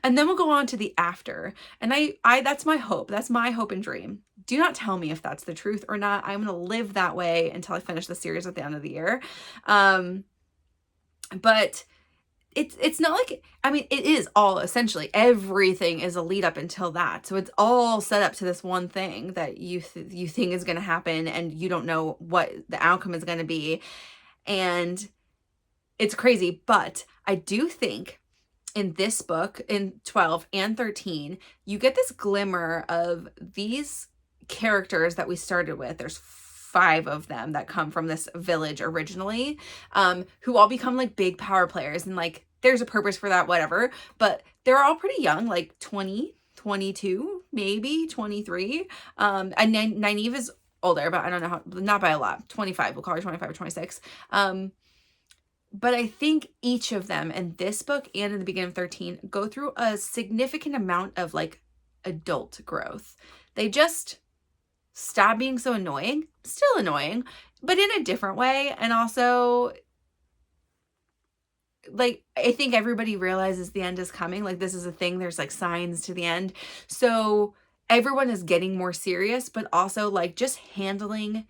And then we'll go on to the after. And I that's my hope. That's my hope and dream. Do not tell me if that's the truth or not. I'm going to live that way until I finish the series at the end of the year. But it's not like, I mean, it is all essentially everything is a lead up until that. So it's all set up to this one thing that you think is going to happen, and you don't know what the outcome is going to be. And it's crazy. But I do think in this book, in 12 and 13, you get this glimmer of these characters that we started with. There's 5 of them that come from this village originally, who all become like big power players, and like there's a purpose for that, whatever, but they're all pretty young, like 20, 22, maybe 23. And Nynaeve is older, but I don't know how, not by a lot, 25, we'll call her 25 or 26. But I think each of them in this book and in the beginning of 13 go through a significant amount of like adult growth. They just stop being so annoying, still annoying, but in a different way. And also, like, I think everybody realizes the end is coming. Like, this is a thing. There's like signs to the end. So everyone is getting more serious, but also like just handling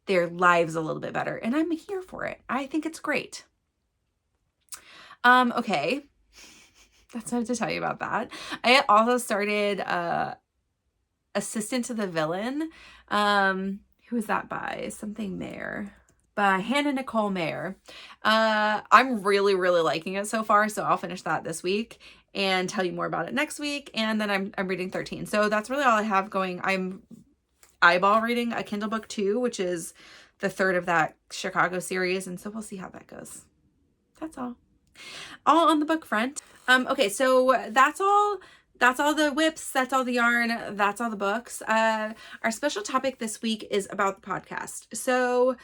their lives a little bit better. And I'm here for it. I think it's great. Okay. That's what I have to tell you about that. I also started, Assistant to the Villain. Who is that by? Something Mayer. By Hannah Nicole Mayer. I'm really, really liking it so far, so I'll finish that this week and tell you more about it next week. And then I'm reading 13. So that's really all I have going. I'm eyeball reading a Kindle book 2, which is the 3rd of that Chicago series, and so we'll see how that goes. That's all on the book front. Okay, so that's all the whips, that's all the yarn, that's all the books. Our special topic this week is about the podcast. So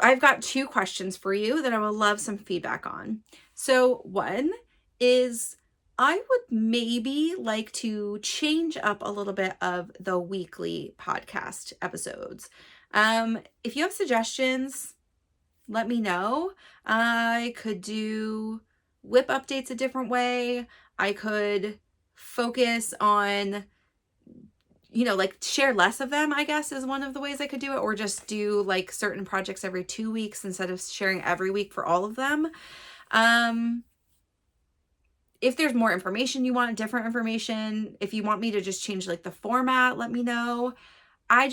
I've got 2 questions for you that I would love some feedback on. So one is, I would maybe like to change up a little bit of the weekly podcast episodes. If you have suggestions, let me know. I could do whip updates a different way. I could focus on, like share less of them, I guess, is one of the ways I could do it, or just do like certain projects every 2 weeks instead of sharing every week for all of them. If there's more information you want, different information, if you want me to just change like the format, let me know. I'm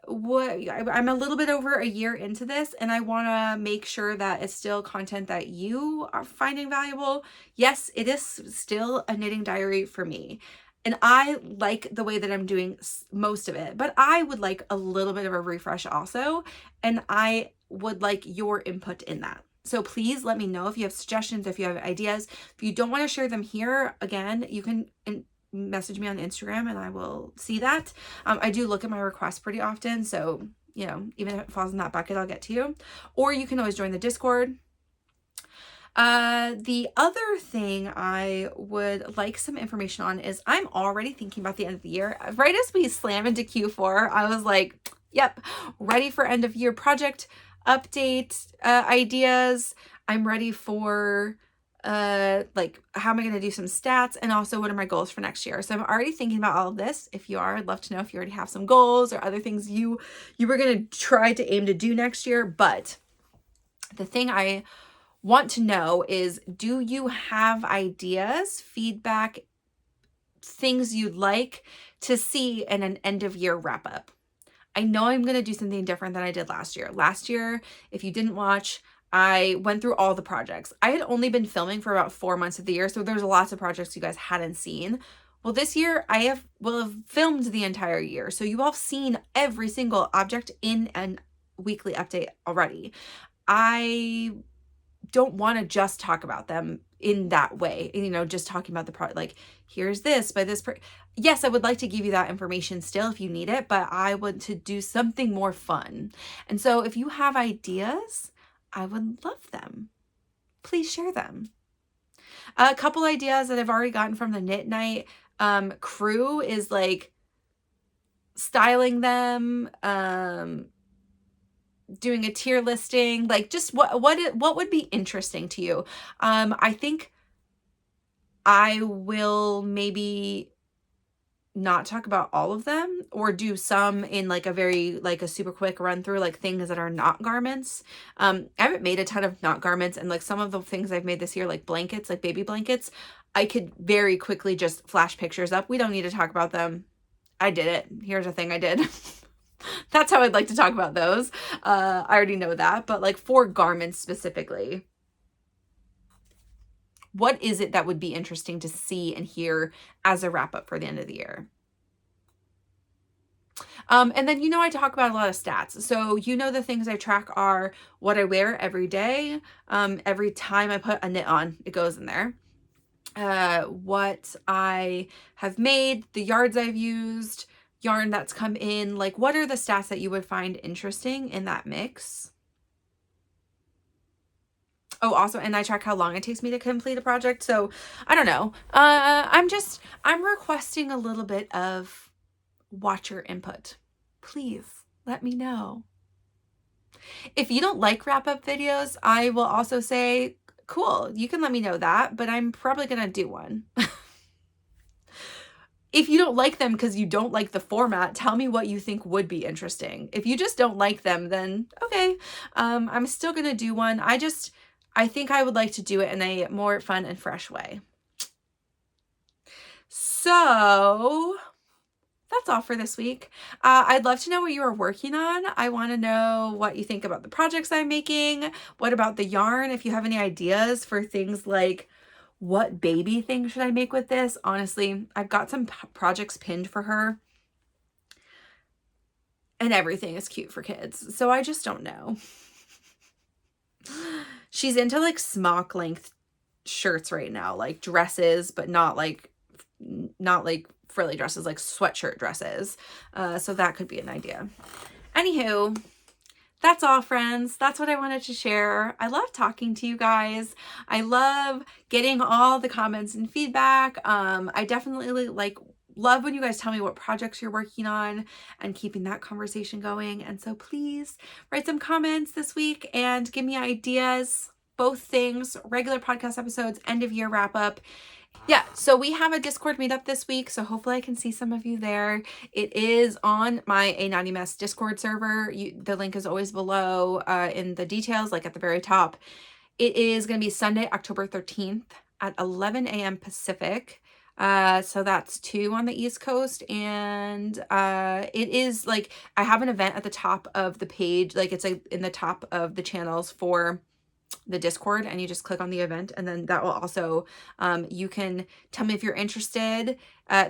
a little bit over a year into this, and I want to make sure that it's still content that you are finding valuable. Yes, it is still a knitting diary for me, and I like the way that I'm doing most of it, but I would like a little bit of a refresh also, and I would like your input in that. So please let me know if you have suggestions, if you have ideas. If you don't want to share them here, again, you can message me on Instagram and I will see that. I do look at my requests pretty often, so, you know, even if it falls in that bucket, I'll get to you. Or you can always join the Discord. The other thing I would like some information on is I'm already thinking about the end of the year. Right as we slam into Q4, I was like, yep, ready for end of year project update ideas. I'm ready for like, how am I going to do some stats, and also what are my goals for next year? So I'm already thinking about all of this. If you are, I'd love to know if you already have some goals or other things you were going to try to aim to do next year. But the thing I want to know is, do you have ideas, feedback, things you'd like to see in an end of year wrap up? I know I'm going to do something different than I did last year. Last year, if you didn't watch, I went through all the projects. I had only been filming for about 4 months of the year, so there's lots of projects you guys hadn't seen. Well, this year will have filmed the entire year, so you all have seen every single object in a weekly update already. I don't want to just talk about them in that way, you know, just talking about the product, like, here's this by this yes, I would like to give you that information still if you need it, but I want to do something more fun. And so if you have ideas, I would love them. Please share them. A couple ideas that I've already gotten from the Knit Night crew is like styling them, doing a tier listing, like just what would be interesting to you. I think I will maybe not talk about all of them, or do some in like a super quick run through, like things that are not garments. I haven't made a ton of not garments, and like some of the things I've made this year, like blankets, like baby blankets, I could very quickly just flash pictures up. We don't need to talk about them. I did it. Here's a thing I did. That's how I'd like to talk about those. I already know that, but like for garments specifically, what is it that would be interesting to see and hear as a wrap up for the end of the year? And then, you know, I talk about a lot of stats. So, you know, the things I track are what I wear every day. Every time I put a knit on, it goes in there. What I have made, the yards I've used, yarn that's come in, like what are the stats that you would find interesting in that mix? Oh, also, and I track how long it takes me to complete a project. So I don't know. I'm requesting a little bit of watcher input. Please let me know. If you don't like wrap up videos, I will also say, cool, you can let me know that, but I'm probably going to do one. If you don't like them because you don't like the format, tell me what you think would be interesting. If you just don't like them, then okay, I'm still going to do one. I think I would like to do it in a more fun and fresh way. So that's all for this week. I'd love to know what you are working on. I want to know what you think about the projects I'm making. What about the yarn? If you have any ideas for things like, what baby thing should I make with this? Honestly, I've got some projects pinned for her, and everything is cute for kids. So I just don't know. She's into like smock length shirts right now, like dresses, but not like frilly dresses, like sweatshirt dresses. So that could be an idea. Anywho, that's all, friends. That's what I wanted to share. I love talking to you guys. I love getting all the comments and feedback. I definitely love when you guys tell me what projects you're working on and keeping that conversation going. And so please write some comments this week and give me ideas, both things, regular podcast episodes, end of year wrap up. Yeah, so we have a Discord meetup this week, so hopefully I can see some of you there. It is on my A Naughty Mess Discord server. The link is always below in the details, like at the very top. It is going to be Sunday, October 13th at 11 a.m. Pacific. So that's 2 on the East Coast, and it is like, I have an event at the top of the page, like it's like in the top of the channels for the Discord, and you just click on the event, and then that will also, you can tell me if you're interested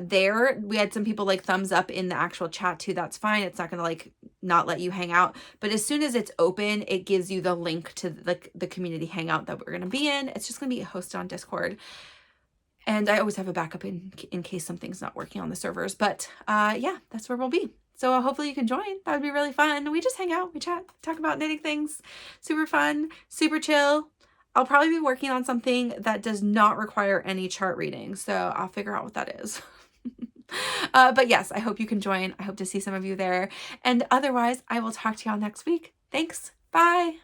there. We had some people like thumbs up in the actual chat too. That's fine. It's not going to like not let you hang out, but as soon as it's open, it gives you the link to the community hangout that we're going to be in. It's just going to be hosted on Discord. And I always have a backup in case something's not working on the servers. But yeah, that's where we'll be. So hopefully you can join. That would be really fun. We just hang out, we chat, talk about knitting things. Super fun, super chill. I'll probably be working on something that does not require any chart reading. So I'll figure out what that is. But yes, I hope you can join. I hope to see some of you there. And otherwise, I will talk to y'all next week. Thanks. Bye.